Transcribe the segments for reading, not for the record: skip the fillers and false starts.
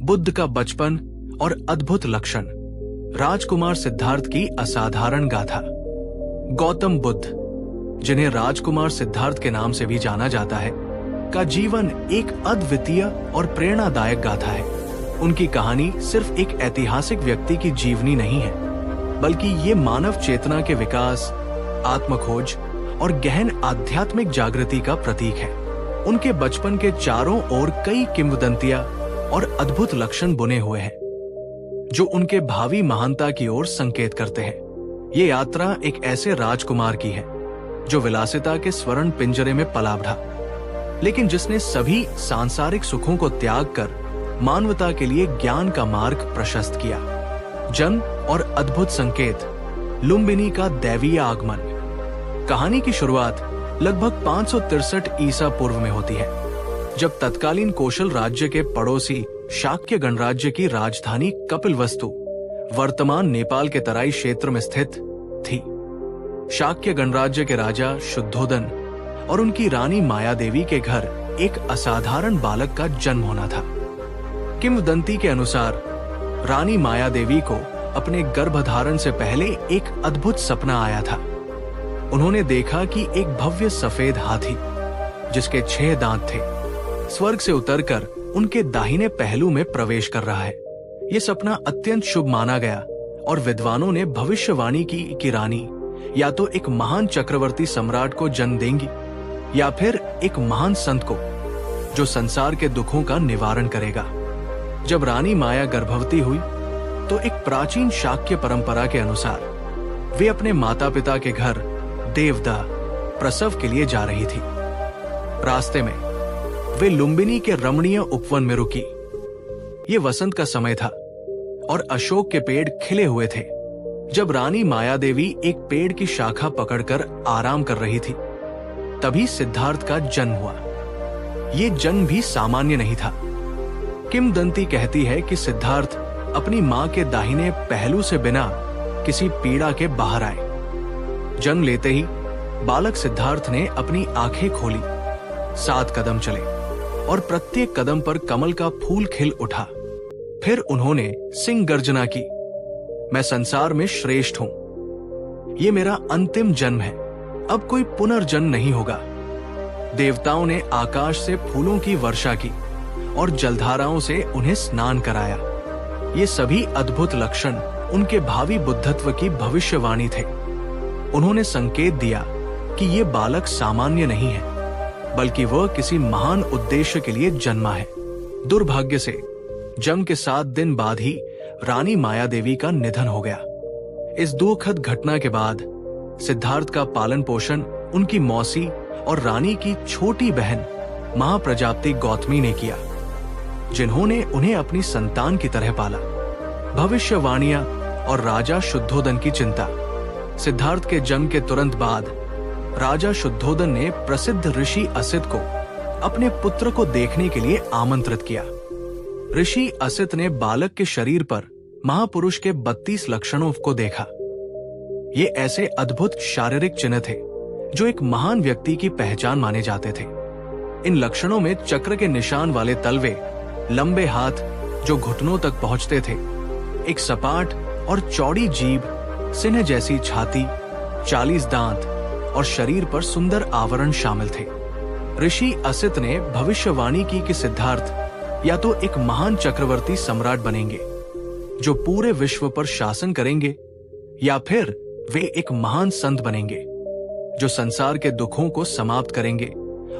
बुद्ध का बचपन और अद्भुत लक्षण। राजकुमार सिद्धार्थ की असाधारण गाथा। गौतम बुद्ध, जिन्हें राजकुमार सिद्धार्थ के नाम से भी जाना जाता है, का जीवन एक अद्वितीय और प्रेरणादायक गाथा है। उनकी कहानी सिर्फ एक ऐतिहासिक व्यक्ति की जीवनी नहीं है, बल्कि ये मानव चेतना के विकास, आत्मखोज और गहन आध्यात्मिक जागृति का प्रतीक है। उनके बचपन के चारों ओर कई किंवदंतियां और अद्भुत लक्षण बुने हुए हैं, जो उनके भावी महानता की ओर संकेत करते हैं। ये यात्रा एक ऐसे राजकुमार की है जो विलासिता के स्वर्ण पिंजरे में पला बढ़ा, लेकिन जिसने सभी सांसारिक सुखों को त्याग कर मानवता के लिए ज्ञान का मार्ग प्रशस्त किया। जन्म और अद्भुत संकेत। लुम्बिनी का दैवीय आगमन। कहानी की शुरुआत लगभग 563 ईसा पूर्व में होती है, जब तत्कालीन कौशल राज्य के पड़ोसी शाक्य गणराज्य की राजधानी कपिलवस्तु वर्तमान नेपाल के तराई क्षेत्र में स्थित थी। शाक्य गणराज्य के राजा शुद्धोदन और उनकी रानी माया देवी के घर एक असाधारण बालक का जन्म होना था। किंवदंती के अनुसार रानी माया देवी को अपने गर्भधारण से पहले एक अद्भुत सपना आया था। उन्होंने देखा कि एक भव्य सफेद हाथी, जिसके 6 दांत थे, स्वर्ग से उतरकर उनके दाहिने पहलू में प्रवेश कर रहा है। यह सपना अत्यंत शुभ माना गया और विद्वानों ने भविष्यवाणी की कि रानी या तो एक महान चक्रवर्ती सम्राट को जन्म देंगी या फिर एक महान संत को, जो संसार के दुखों का निवारण करेगा। जब रानी माया गर्भवती हुई तो एक प्राचीन शाक्य परंपरा के अनुसार वे अपने माता पिता के घर देवदाह प्रसव के लिए जा रही थी। रास्ते में वे लुम्बिनी के रमणीय उपवन में रुकी। ये वसंत का समय था और अशोक के पेड़ खिले हुए थे। जब रानी माया देवी एक पेड़ की शाखा पकड़कर आराम कर रही थी, तभी सिद्धार्थ का जन्म हुआ। ये जन्म भी सामान्य नहीं था। किंवदंती कहती है कि सिद्धार्थ अपनी मां के दाहिने पहलू से बिना किसी पीड़ा के बाहर आए। जन्म लेते ही बालक सिद्धार्थ ने अपनी आंखें खोली, 7 कदम चले और प्रत्येक कदम पर कमल का फूल खिल उठा। फिर उन्होंने सिंह गर्जना की, मैं संसार में श्रेष्ठ हूं। ये मेरा अंतिम जन्म है, अब कोई पुनर्जन्म नहीं होगा। देवताओं ने आकाश से फूलों की वर्षा की और जलधाराओं से उन्हें स्नान कराया। ये सभी अद्भुत लक्षण उनके भावी बुद्धत्व की भविष्यवाणी थे। उन्होंने संकेत दिया कि ये बालक सामान्य नहीं है, बल्कि वह किसी महान उद्देश्य के लिए जन्मा है। दुर्भाग्य से जन्म के 7 दिन बाद ही रानी माया देवी का निधन हो गया। इस दुखद घटना के बाद सिद्धार्थ का पालन पोषण उनकी मौसी और रानी की छोटी बहन महाप्रजापति गौतमी ने किया, जिन्होंने उन्हें अपनी संतान की तरह पाला। भविष्यवाणियां और राजा शुद्धोदन की चिंता। सिद्धार्थ के जन्म के तुरंत बाद राजा शुद्धोदन ने प्रसिद्ध ऋषि असित को अपने पुत्र को देखने के लिए आमंत्रित किया। ऋषि असित ने बालक के शरीर पर महापुरुष के 32 लक्षणों को देखा। ये ऐसे अद्भुत शारीरिक चिन्ह थे जो एक महान व्यक्ति की पहचान माने जाते थे। इन लक्षणों में चक्र के निशान वाले तलवे, लंबे हाथ जो घुटनों तक पहुंचते थे, एक सपाट और चौड़ी जीभ, सिंह जैसी छाती, 40 दांत और शरीर पर सुंदर आवरण शामिल थे। ऋषि असित ने भविष्यवाणी की कि सिद्धार्थ या तो एक महान चक्रवर्ती सम्राट बनेंगे जो पूरे विश्व पर शासन करेंगे, या फिर वे एक महान संत बनेंगे जो संसार के दुखों को समाप्त करेंगे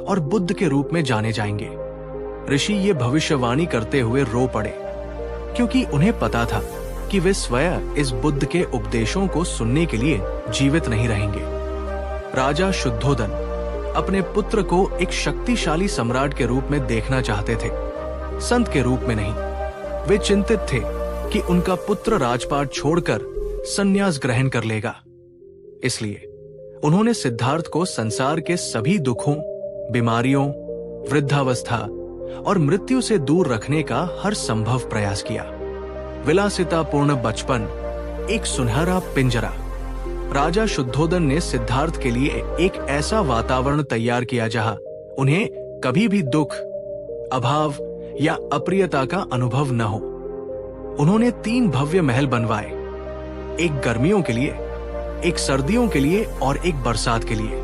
और बुद्ध के रूप में जाने जाएंगे। ऋषि ये भविष्यवाणी करते हुए रो पड़े, क्योंकि उन्हें पता था कि वे स्वयं इस बुद्ध के उपदेशों को सुनने के लिए जीवित नहीं रहेंगे। राजा शुद्धोदन अपने पुत्र को एक शक्तिशाली सम्राट के रूप में देखना चाहते थे, संत के रूप में नहीं। वे चिंतित थे कि उनका पुत्र राजपाट छोड़कर संन्यास ग्रहण कर लेगा। इसलिए उन्होंने सिद्धार्थ को संसार के सभी दुखों, बीमारियों, वृद्धावस्था और मृत्यु से दूर रखने का हर संभव प्रयास किया। विलासितापूर्ण बचपन, एक सुनहरा पिंजरा। राजा शुद्धोदन ने सिद्धार्थ के लिए एक ऐसा वातावरण तैयार किया जहां उन्हें कभी भी दुख, अभाव या अप्रियता का अनुभव न हो। उन्होंने 3 भव्य महल बनवाए, एक गर्मियों के लिए, एक सर्दियों के लिए और एक बरसात के लिए।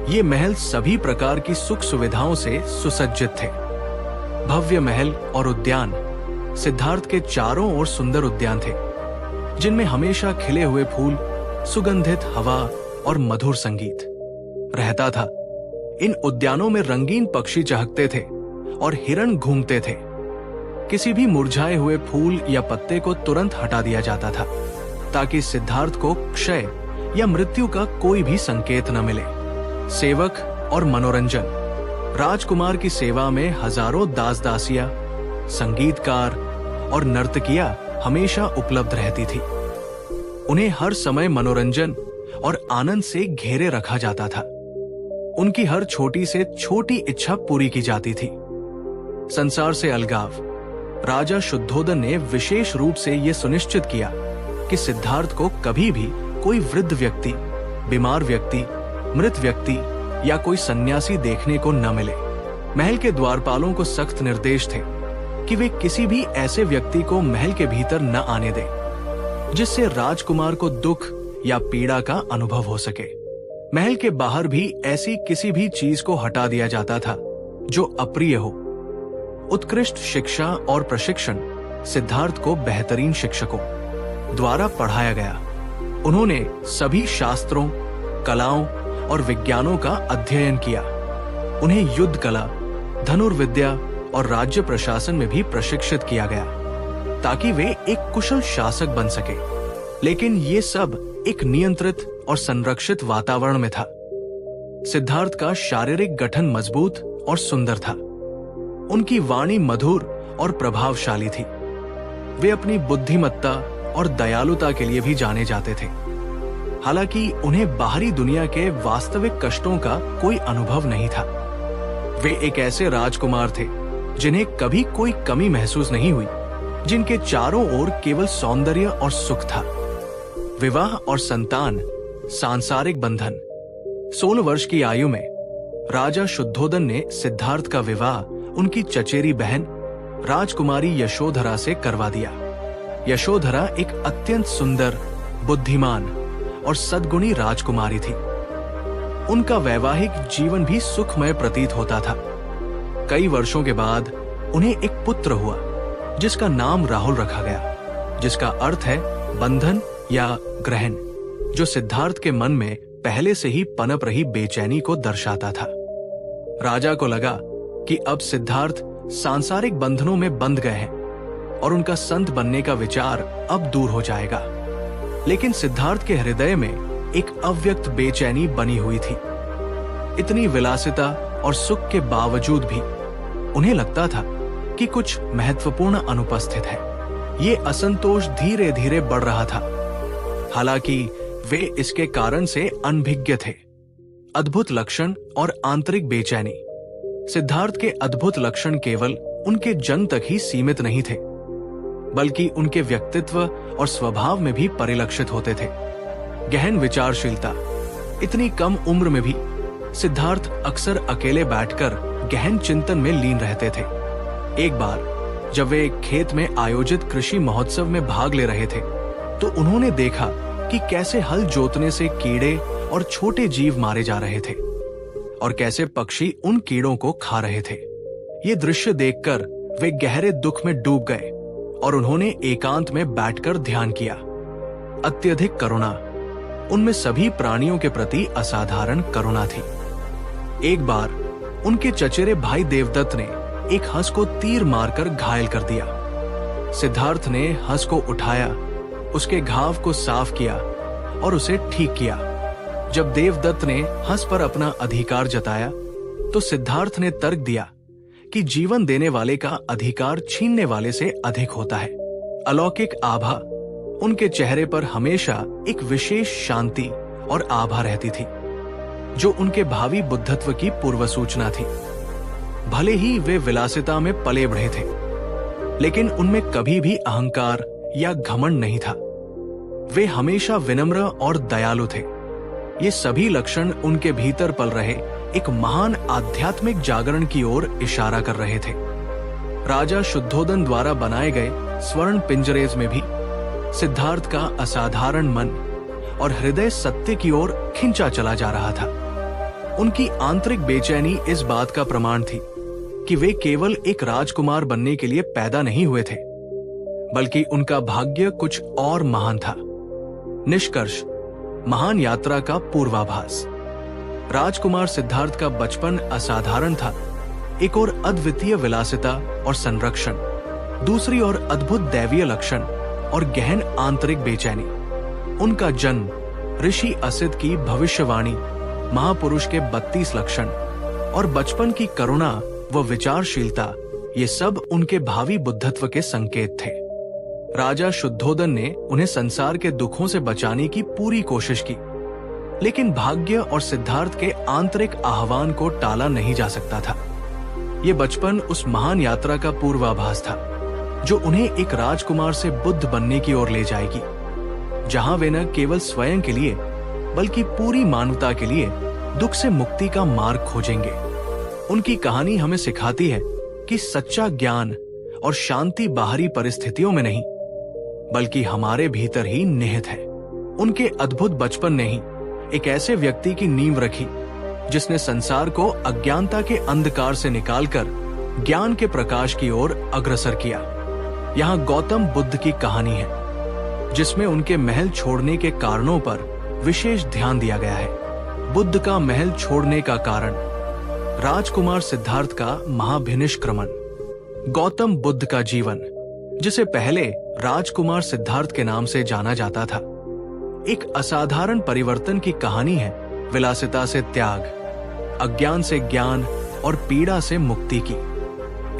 ये महल सभी प्रकार की सुख सुविधाओं से सुसज्जित थे। भव्य महल और उद्यान सिद्धार्थ के चारों ओर सुंदर उद्यान थे, जिनमें हमेशा खिले हुए फूल, सुगंधित हवा और मधुर संगीत रहता था। इन उद्यानों में रंगीन पक्षी चहकते थे और हिरण घूमते थे। किसी भी मुरझाए हुए फूल या पत्ते को तुरंत हटा दिया जाता था, ताकि सिद्धार्थ को क्षय या मृत्यु का कोई भी संकेत न मिले। सेवक और मनोरंजन, राजकुमार की सेवा में हजारों दास दासियां, संगीतकार और नर्तकियां हमेशा उपलब्ध रहती थी। उन्हें हर समय मनोरंजन और आनंद से घेरे रखा जाता था। उनकी हर छोटी से छोटी इच्छा पूरी की जाती थी। संसार से अलगाव, राजा शुद्धोदन ने विशेष रूप से यह सुनिश्चित किया कि सिद्धार्थ को कभी भी कोई वृद्ध व्यक्ति, बीमार व्यक्ति, मृत व्यक्ति या कोई सन्यासी देखने को न मिले। महल के द्वारपालों को सख्त निर्देश थे कि वे किसी भी ऐसे व्यक्ति को महल के भीतर न आने दें, जिससे राजकुमार को दुख या पीड़ा का अनुभव हो सके। महल के बाहर भी ऐसी किसी भी चीज को हटा दिया जाता था जो अप्रिय हो। उत्कृष्ट शिक्षा और प्रशिक्षण सिद्धार्थ को बेहतरीन शिक्षकों द्वारा पढ़ाया गया। उन्होंने सभी शास्त्रों, कलाओं और विज्ञानों का अध्ययन किया। उन्हें युद्ध कला, धनुर्विद्या और राज्य प्रशासन में भी प्रशिक्षित किया गया, ताकि वे एक कुशल शासक बन सके। लेकिन ये सब एक नियंत्रित और संरक्षित वातावरण में था। सिद्धार्थ का शारीरिक गठन मजबूत और सुंदर था। उनकी वाणी मधुर और प्रभावशाली थी। वे अपनी बुद्धिमत्ता और दयालुता के लिए भी जाने जाते थे। हालांकि उन्हें बाहरी दुनिया के वास्तविक कष्टों का कोई अनुभव नहीं था। वे एक ऐसे राजकुमार थे जिन्हें कभी कोई कमी महसूस नहीं हुई, जिनके चारों ओर केवल सौंदर्य और सुख था। विवाह और संतान, सांसारिक बंधन। 16 वर्ष की आयु में राजा शुद्धोदन ने सिद्धार्थ का विवाह उनकी चचेरी बहन राजकुमारी यशोधरा से करवा दिया। यशोधरा एक अत्यंत सुंदर, बुद्धिमान और सद्गुणी राजकुमारी थी। उनका वैवाहिक जीवन भी सुखमय प्रतीत होता था। कई वर्षों के बाद उन्हें एक पुत्र हुआ, जिसका नाम राहुल रखा गया, जिसका अर्थ है बंधन या ग्रहण, जो सिद्धार्थ के मन में पहले से ही पनप रही बेचैनी को दर्शाता था। राजा को लगा कि अब सिद्धार्थ सांसारिक बंधनों में बंध गए हैं और उनका संत बनने का विचार अब दूर हो जाएगा। लेकिन सिद्धार्थ के हृदय में एक अव्यक्त बेचैनी बनी हुई थी। इतनी विलासिता और सुख के बावजूद भी उन्हें लगता था कि कुछ महत्वपूर्ण अनुपस्थित है। ये असंतोष धीरे धीरे बढ़ रहा था। हालांकि वे इसके कारण से अनभिज्ञ थे। अद्भुत लक्षण और आंतरिक बेचैनी। सिद्धार्थ के अद्भुत लक्षण केवल उनके जन्म तक ही सीमित नहीं थे, बल्कि उनके व्यक्तित्व और स्वभाव में भी परिलक्षित होते थे। गहन विचारशीलता। इतनी कम उम्र में भी सिद्धार्थ अक्सर अकेले बैठकर गहन चिंतन में लीन रहते थे। एक बार जब वे खेत में आयोजित कृषि महोत्सव में भाग ले रहे थे, तो उन्होंने देखा कि कैसे हल जोतने से कीड़े और छोटे जीव मारे जा रहे थे और कैसे पक्षी उन कीड़ों को खा रहे थे। ये दृश्य देखकर वे गहरे दुख में डूब गए और उन्होंने एकांत में बैठकर ध्यान किया। अत्यधिक करुणा। उनमें सभी प्राणियों के प्रति असाधारण करुणा थी। एक बार उनके चचेरे भाई देवदत्त ने एक हंस को तीर मारकर घायल कर दिया। सिद्धार्थ ने हंस को उठाया, उसके घाव को साफ किया और उसे ठीक किया। जब देवदत्त ने हंस पर अपना अधिकार जताया, तो सिद्धार्थ ने तर्क दिया कि जीवन देने वाले का अधिकार छीनने वाले से अधिक होता है। अलौकिक आभा। उनके चेहरे पर हमेशा एक विशेष शांति और आभा रहती थी, जो उनके भावी बुद्धत्व की पूर्व सूचना थी। भले ही वे विलासिता में पले बढ़े थे, लेकिन उनमें कभी भी अहंकार या घमंड नहीं था। वे हमेशा विनम्र और दयालु थे। ये सभी लक्षण उनके भीतर पल रहे एक महान आध्यात्मिक जागरण की ओर इशारा कर रहे थे। राजा शुद्धोदन द्वारा बनाए गए स्वर्ण पिंजरेज में भी सिद्धार्थ का असाधारण मन और हृदय सत्य की ओर खिंचा चला जा रहा था। उनकी आंतरिक बेचैनी इस बात का प्रमाण थी कि वे केवल एक राजकुमार बनने के लिए पैदा नहीं हुए थे, बल्कि उनका भाग्य कुछ और महान था। निष्कर्ष, महान यात्रा का पूर्वाभास। राजकुमार सिद्धार्थ का बचपन असाधारण था। एक और अद्वितीय विलासिता और संरक्षण, दूसरी ओर अद्भुत दैवीय लक्षण और गहन आंतरिक बेचैनी। उनका जन्म, ऋषि असित की भविष्यवाणी, महापुरुष के 32 लक्षण और बचपन की करुणा व विचारशीलता, ये सब उनके भावी बुद्धत्व के संकेत थे। राजा शुद्धोदन ने उन्हें संसार के दुखों से बचाने की पूरी कोशिश की, लेकिन भाग्य और सिद्धार्थ के आंतरिक आह्वान को टाला नहीं जा सकता था। ये बचपन उस महान यात्रा का पूर्वाभास था जो उन्हें एक राजकुमार से बुद्ध बनने की ओर ले जाएगी, जहां वे न केवल स्वयं के लिए बल्कि पूरी मानवता के लिए दुख से मुक्ति का मार्ग खोजेंगे। उनकी कहानी हमें सिखाती है कि सच्चा ज्ञान और शांति बाहरी परिस्थितियों में नहीं, बल्कि हमारे भीतर ही निहित है। उनके अद्भुत बचपन ने ही एक ऐसे व्यक्ति की नींव रखी जिसने संसार को अज्ञानता के अंधकार से निकालकर ज्ञान के प्रकाश की ओर अग्रसर किया। यहाँ गौतम बुद्ध की कहानी है, जिसमें उनके महल छोड़ने के कारणों पर विशेष ध्यान दिया गया है। बुद्ध का महल छोड़ने का कारण, राजकुमार सिद्धार्थ का महाभिनिष्क्रमण, गौतम बुद्ध का जीवन, जिसे पहले राजकुमार सिद्धार्थ के नाम से जाना जाता था, एक असाधारण परिवर्तन की कहानी है। विलासिता से त्याग, अज्ञान से ज्ञान और पीड़ा से मुक्ति की।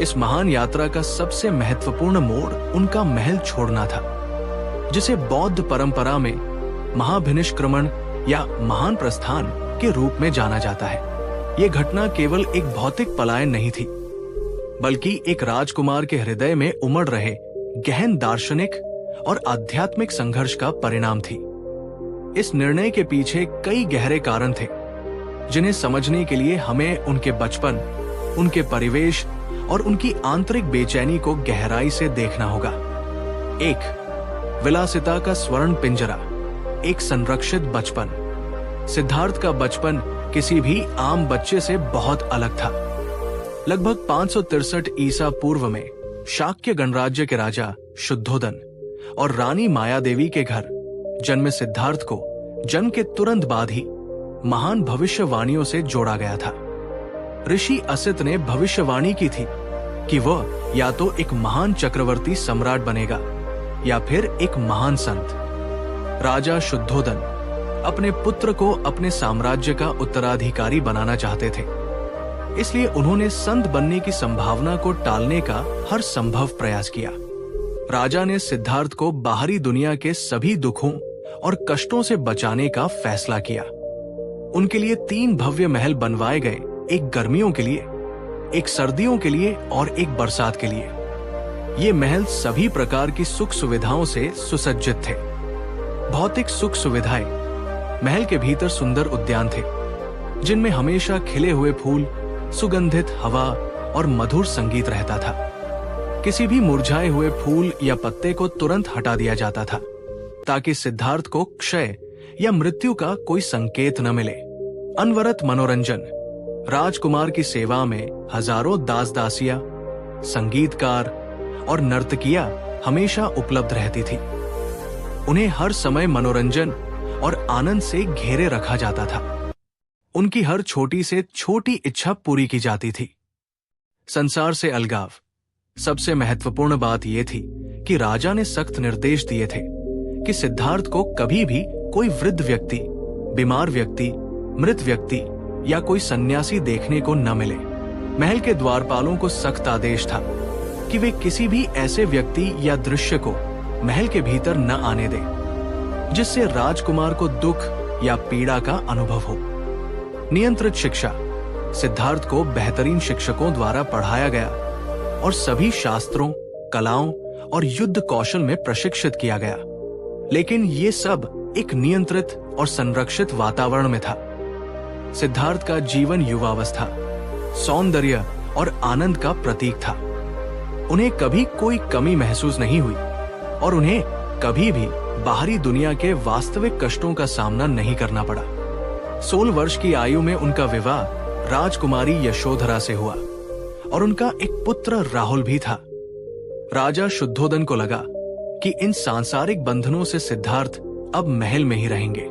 इस महान यात्रा का सबसे महत्वपूर्ण मोड़ उनका महल छोड़ना था, जिसे बौद्ध परंपरा में महाभिनिष्क्रमण या महान प्रस्थान के रूप में जाना जाता है। ये घटना केवल एक भौतिक पलायन नहीं थी, बल्कि एक राजकुमार के हृदय में उमड़ रहे गहन दार्शनिक और आध्यात्मिक संघर्ष का परिणाम थी। इस निर्णय के पीछे कई गहरे कारण थे, जिन्हें समझने के लिए हमें उनके बचपन, उनके परिवेश और उनकी आंतरिक बेचैनी को गहराई से देखना होगा। 1. विलासिता का स्वर्ण पिंजरा, एक संरक्षित बचपन। सिद्धार्थ का बचपन किसी भी आम बच्चे से बहुत अलग था। लगभग 563 ईसा पूर्व में शाक्य गणराज्य के राजा शुद्धोदन और रानी मायादेवी के घर जन्मे सिद्धार्थ को जन्म के तुरंत बाद ही महान भविष्यवाणियों से जोड़ा गया था। ऋषि असित ने भविष्यवाणी की थी कि वह या तो एक महान चक्रवर्ती सम्राट बनेगा या फिर एक महान संत। राजा शुद्धोदन अपने पुत्र को अपने साम्राज्य का उत्तराधिकारी बनाना चाहते थे, इसलिए उन्होंने संत बनने की संभावना को टालने का हर संभव प्रयास किया। राजा ने सिद्धार्थ को बाहरी दुनिया के सभी दुखों और कष्टों से बचाने का फैसला किया। उनके लिए 3 भव्य महल बनवाए गए, एक गर्मियों के लिए, एक सर्दियों के लिए और एक बरसात के लिए। ये महल सभी प्रकार की सुख सुविधाओं से सुसज्जित थे। भौतिक सुख सुविधाएं, महल के भीतर सुंदर उद्यान थे, जिनमें हमेशा खिले हुए फूल, सुगंधित हवा और मधुर संगीत रहता था। किसी भी मुरझाए हुए फूल या पत्ते को तुरंत हटा दिया जाता था, ताकि सिद्धार्थ को क्षय या मृत्यु का कोई संकेत न मिले। अनवरत मनोरंजन, राजकुमार की सेवा में हजारों दास दासियां, संगीतकार और नर्तकियां हमेशा उपलब्ध रहती थी। उन्हें हर समय मनोरंजन और आनंद से घेरे रखा जाता था। उनकी हर छोटी से छोटी इच्छा पूरी की जाती थी। संसार से अलगाव। सबसे महत्वपूर्ण बात यह थी कि राजा ने सख्त निर्देश दिए थे कि सिद्धार्थ को कभी भी कोई वृद्ध व्यक्ति, बीमार व्यक्ति, मृत व्यक्ति या कोई सन्यासी देखने को न मिले। महल के द्वारपालों को सख्त आदेश था कि वे किसी भी ऐसे व्यक्ति या दृश्य को महल के भीतर न आने दें, जिससे राजकुमार को दुख या पीड़ा का अनुभव हो। नियंत्रित शिक्षा। सिद्धार्थ को बेहतरीन शिक्षकों द्वारा पढ़ाया गया और सभी शास्त्रों, कलाओं और युद्ध कौशल में प्रशिक्षित किया गया, लेकिन ये सब एक नियंत्रित और संरक्षित वातावरण में था। सिद्धार्थ का जीवन युवावस्था, सौंदर्य और आनंद का प्रतीक था। उन्हें कभी कोई कमी महसूस नहीं हुई और उन्हें कभी भी बाहरी दुनिया के वास्तविक कष्टों का सामना नहीं करना पड़ा। 16 वर्ष की आयु में उनका विवाह राजकुमारी यशोधरा से हुआ और उनका एक पुत्र राहुल भी था। राजा शुद्धोदन को लगा कि इन सांसारिक बंधनों से सिद्धार्थ अब महल में ही रहेंगे।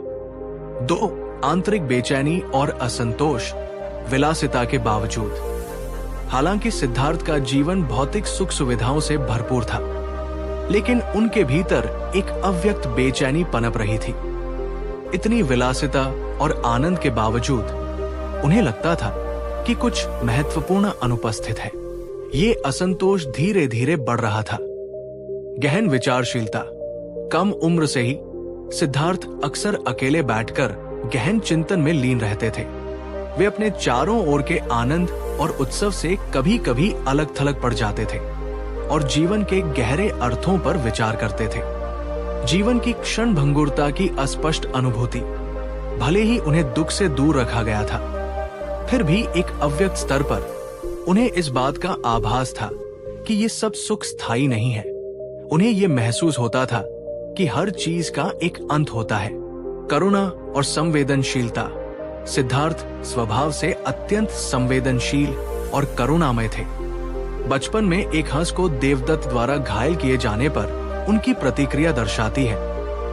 आंतरिक बेचैनी और असंतोष विलासिता के बावजूद। हालांकि सिद्धार्थ का जीवन भौतिक सुख सुविधाओं से भरपूर था, लेकिन उनके भीतर एक अव्यक्त बेचैनी पनप रही थी। इतनी विलासिता और आनंद के बावजूद उन्हें लगता था कि कुछ महत्वपूर्ण अनुपस्थित है। ये असंतोष धीरे धीरे बढ़ रहा था। गहन विचारशीलता। कम उम्र से ही सिद्धार्थ अक्सर अकेले बैठकर गहन चिंतन में लीन रहते थे। वे अपने चारों ओर के आनंद और उत्सव से कभी कभी अलग थलग पड़ जाते थे और जीवन के गहरे अर्थों पर विचार करते थे। जीवन की क्षण भंगुरता की अस्पष्ट अनुभूति। भले ही उन्हें दुख से दूर रखा गया था, फिर भी एक अव्यक्त स्तर पर उन्हें इस बात का आभास था कि ये सब सुख स्थायी नहीं है। उन्हें ये महसूस होता था कि हर चीज का एक अंत होता है। करुणा और संवेदनशीलता। सिद्धार्थ स्वभाव से अत्यंत संवेदनशील और करुणामय थे। बचपन में एक हंस को देवदत्त द्वारा घायल किए जाने पर उनकी प्रतिक्रिया दर्शाती है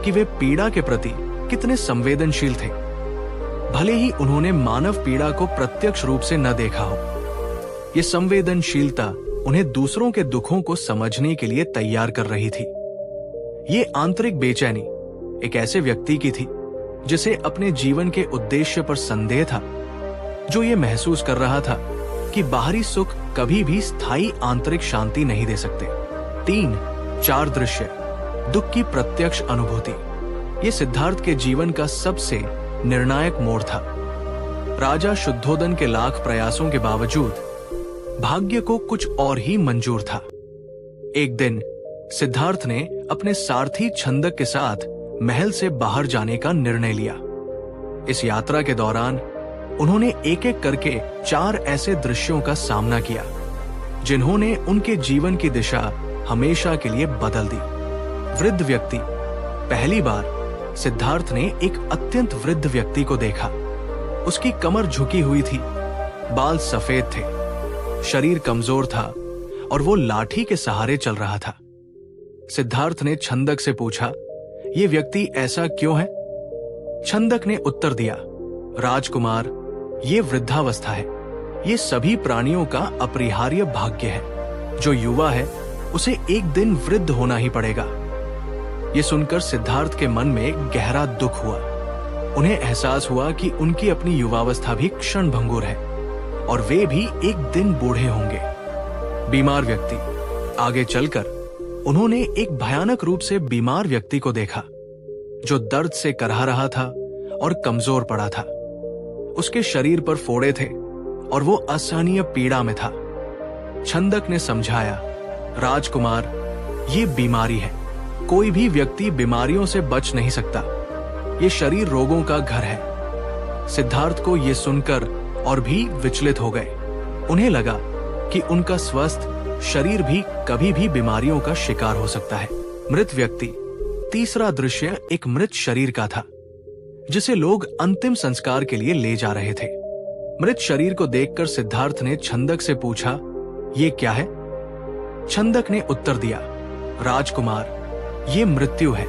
कि वे पीड़ा के प्रति कितने संवेदनशील थे, भले ही उन्होंने मानव पीड़ा को प्रत्यक्ष रूप से न देखा हो। ये संवेदनशीलता उन्हें दूसरों के दुखों को समझने के लिए तैयार कर रही थी। ये आंतरिक बेचैनी एक ऐसे व्यक्ति की थी जिसे अपने जीवन के उद्देश्य पर संदेह था, जो ये महसूस कर रहा था कि बाहरी सुख कभी भी स्थायी आंतरिक शांति नहीं दे सकते। 4 दृश्य। दुख की प्रत्यक्ष अनुभूति। ये सिद्धार्थ के जीवन का सबसे निर्णायक मोड़ था। राजा शुद्धोदन के लाख प्रयासों के बावजूद भाग्य को कुछ और ही मंजूर था। एक दिन सिद्धार्थ ने अपने सारथी छंदक के साथ महल से बाहर जाने का निर्णय लिया। इस यात्रा के दौरान उन्होंने एक एक करके 4 ऐसे दृश्यों का सामना किया जिन्होंने उनके जीवन की दिशा हमेशा के लिए बदल दी। वृद्ध व्यक्ति। पहली बार सिद्धार्थ ने एक अत्यंत वृद्ध व्यक्ति को देखा। उसकी कमर झुकी हुई थी, बाल सफेद थे, शरीर कमजोर था और वो लाठी के सहारे चल रहा था। सिद्धार्थ ने छंदक से पूछा, ये व्यक्ति ऐसा क्यों है? छंदक ने उत्तर दिया, राजकुमार, ये वृद्धावस्था है। ये सभी प्राणियों का अपरिहार्य भाग्य है। जो युवा है उसे एक दिन वृद्ध होना ही पड़ेगा। ये सुनकर सिद्धार्थ के मन में गहरा दुख हुआ। उन्हें एहसास हुआ कि उनकी अपनी युवावस्था भी क्षण भंगुर है और वे भी एक दिन बूढ़े होंगे। बीमार व्यक्ति। आगे चलकर उन्होंने एक भयानक रूप से बीमार व्यक्ति को देखा जो दर्द से करहा रहा था और कमजोर पड़ा था। उसके शरीर पर फोड़े थे और वो असहनीय पीड़ा में था। छंदक ने समझाया, राजकुमार, ये बीमारी है। कोई भी व्यक्ति बीमारियों से बच नहीं सकता। ये शरीर रोगों का घर है। सिद्धार्थ को ये सुनकर और भी विचलित हो गए। उन्हें लगा कि उनका स्वस्थ शरीर भी कभी भी बीमारियों का शिकार हो सकता है। मृत व्यक्ति। तीसरा दृश्य एक मृत शरीर का था जिसे लोग अंतिम संस्कार के लिए ले जा रहे थे। मृत शरीर को देखकर सिद्धार्थ ने छंदक से पूछा, ये क्या है? छंदक ने उत्तर दिया, राजकुमार, ये मृत्यु है।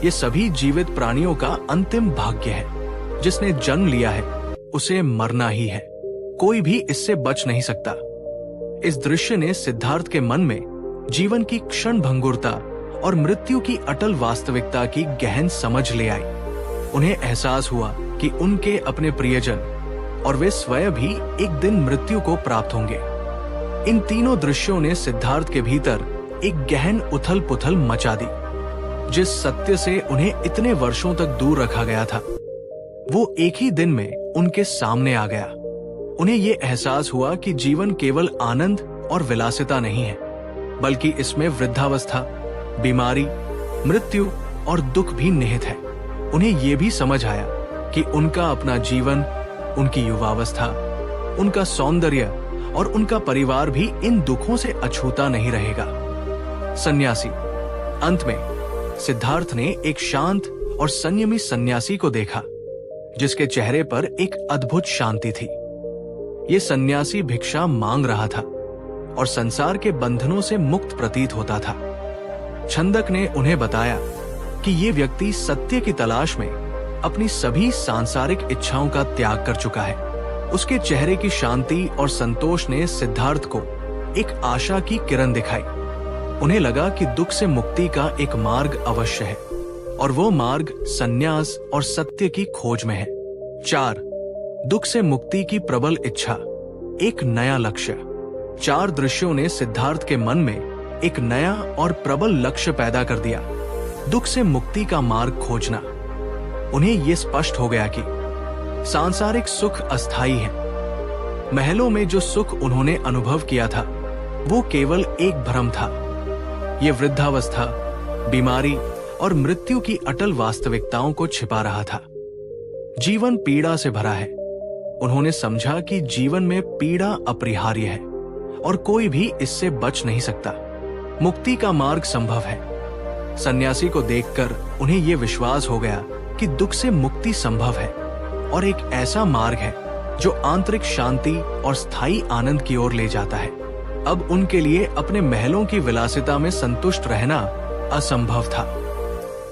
ये सभी जीवित प्राणियों का अंतिम भाग्य है। जिसने जन्म लिया है उसे मरना ही है। कोई भी इससे बच नहीं सकता। इस दृश्य ने सिद्धार्थ के मन में जीवन की क्षण भंगुरता और मृत्यु की अटल वास्तविकता की गहन समझ ले आई। उन्हें एहसास हुआ कि उनके अपने प्रियजन और वे स्वयं भी एक दिन मृत्यु को प्राप्त होंगे। इन तीनों दृश्यों ने सिद्धार्थ के भीतर एक गहन उथल पुथल मचा दी। जिस सत्य से उन्हें इतने वर्षों तक दूर रखा गया था, वो एक ही दिन में उनके सामने आ गया। उन्हें ये एहसास हुआ कि जीवन केवल आनंद और विलासिता नहीं है, बल्कि इसमें वृद्धावस्था, बीमारी, मृत्यु और दुख भी निहित है। उन्हें ये भी समझ आया कि उनका अपना जीवन, उनकी युवावस्था, उनका सौंदर्य और उनका परिवार भी इन दुखों से अछूता नहीं रहेगा। सन्यासी। अंत में सिद्धार्थ ने एक शांत और संयमी सन्यासी को देखा जिसके चेहरे पर एक अद्भुत शांति थी। ये सन्यासी भिक्षा मांग रहा था और संसार के बंधनों से मुक्त प्रतीत होता था। छंदक ने उन्हें बताया कि ये व्यक्ति सत्य की तलाश में अपनी सभी सांसारिक इच्छाओं का त्याग कर चुका है। उसके चेहरे की शांति और संतोष ने सिद्धार्थ को एक आशा की किरण दिखाई। उन्हें लगा कि दुख से मुक्ति का एक मार्ग अवश्य है और वो मार्ग संन्यास और सत्य की खोज में है। 4. दुख से मुक्ति की प्रबल इच्छा, एक नया लक्ष्य। 4 दृश्यों ने सिद्धार्थ के मन में एक नया और प्रबल लक्ष्य पैदा कर दिया, दुख से मुक्ति का मार्ग खोजना। उन्हें यह स्पष्ट हो गया कि सांसारिक सुख अस्थायी है। महलों में जो सुख उन्होंने अनुभव किया था वो केवल एक भ्रम था। ये वृद्धावस्था, बीमारी और मृत्यु की अटल वास्तविकताओं को छिपा रहा था। जीवन पीड़ा से भरा है। उन्होंने समझा कि जीवन में पीड़ा अपरिहार्य है और कोई भी इससे बच नहीं सकता। मुक्ति का मार्ग संभव है। सन्यासी को देखकर उन्हें यह विश्वास हो गया कि दुख से मुक्ति संभव है और एक ऐसा मार्ग है जो आंतरिक शांति और स्थायी आनंद की ओर ले जाता है। अब उनके लिए अपने महलों की विलासिता में संतुष्ट रहना असंभव था।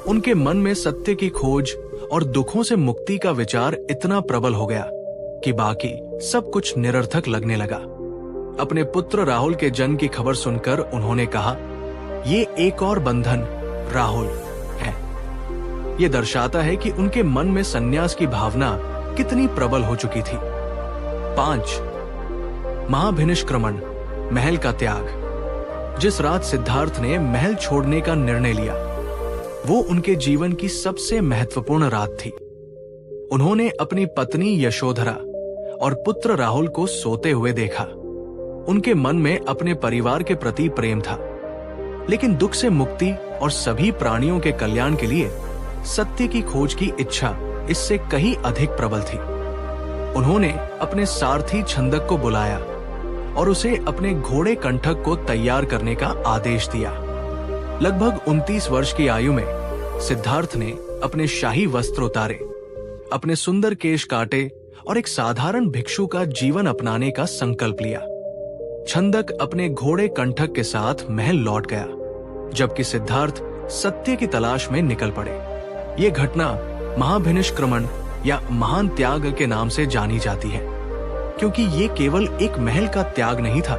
उनके मन में सत्य की खोज और दुखों से मुक्ति का विचार इतना प्रबल हो गया कि बाकी सब कुछ निरर्थक लगने लगा। अपने पुत्र राहुल के जन्म की खबर सुनकर उन्होंने कहा, ये एक और बंधन राहुल है। ये दर्शाता है कि उनके मन में संन्यास की भावना कितनी प्रबल हो चुकी थी। 5. महाभिनिष्क्रमण, महल का त्याग। जिस रात सिद्धार्थ ने महल छोड़ने का निर्णय लिया वो उनके जीवन की सबसे महत्वपूर्ण रात थी। उन्होंने अपनी पत्नी यशोधरा और पुत्र राहुल को सोते हुए देखा। उनके मन में अपने परिवार के प्रति प्रेम था, लेकिन दुख से मुक्ति और सभी प्राणियों के कल्याण के लिए सत्य की खोज की इच्छा इससे कहीं अधिक प्रबल थी। उन्होंने अपने सारथी छंदक को बुलाया और उसे अपने घोड़े कंठक को तैयार करने का आदेश दिया। लगभग 29 वर्ष की आयु में सिद्धार्थ ने अपने शाही वस्त्र उतारे, अपने सुंदर केश काटे और एक साधारण भिक्षु का जीवन अपनाने का संकल्प लिया। छंदक अपने घोड़े कंठक के साथ महल लौट गया, जबकि सिद्धार्थ सत्य की तलाश में निकल पड़े। ये घटना महाभिनिष्क्रमण या महान त्याग के नाम से जानी जाती है, क्योंकि ये केवल एक महल का त्याग नहीं था,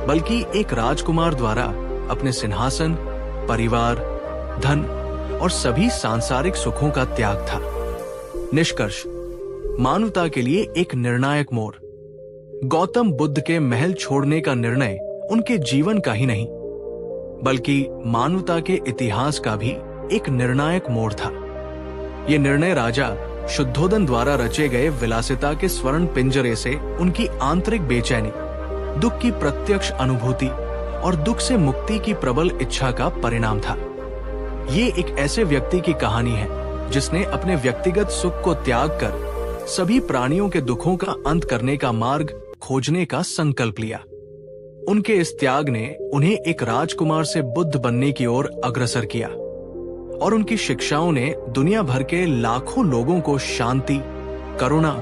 बल्कि एक राजकुमार द्वारा अपने सिंहासन, परिवार, धन और सभी सांसारिक सुखों का त्याग था। निष्कर्ष, मानवता के लिए एक निर्णायक मोड़। गौतम बुद्ध के महल छोड़ने का निर्णय उनके जीवन का ही नहीं, बल्कि मानवता के इतिहास का भी एक निर्णायक मोड़ था। यह निर्णय राजा शुद्धोदन द्वारा रचे गए विलासिता के स्वर्ण पिंजरे से उनकी आंतरिक बेचैनी, दुख की प्रत्यक्ष अनुभूति और दुख से मुक्ति की प्रबल इच्छा का परिणाम था। ये एक ऐसे व्यक्ति की कहानी है जिसने अपने व्यक्तिगत सुख को त्याग कर सभी प्राणियों के दुखों का अंत करने का मार्ग खोजने का संकल्प लिया। उनके इस त्याग ने उन्हें एक राजकुमार से बुद्ध बनने की ओर अग्रसर किया और उनकी शिक्षाओं ने दुनिया भर के लाखों लोगों को शांति, करुणा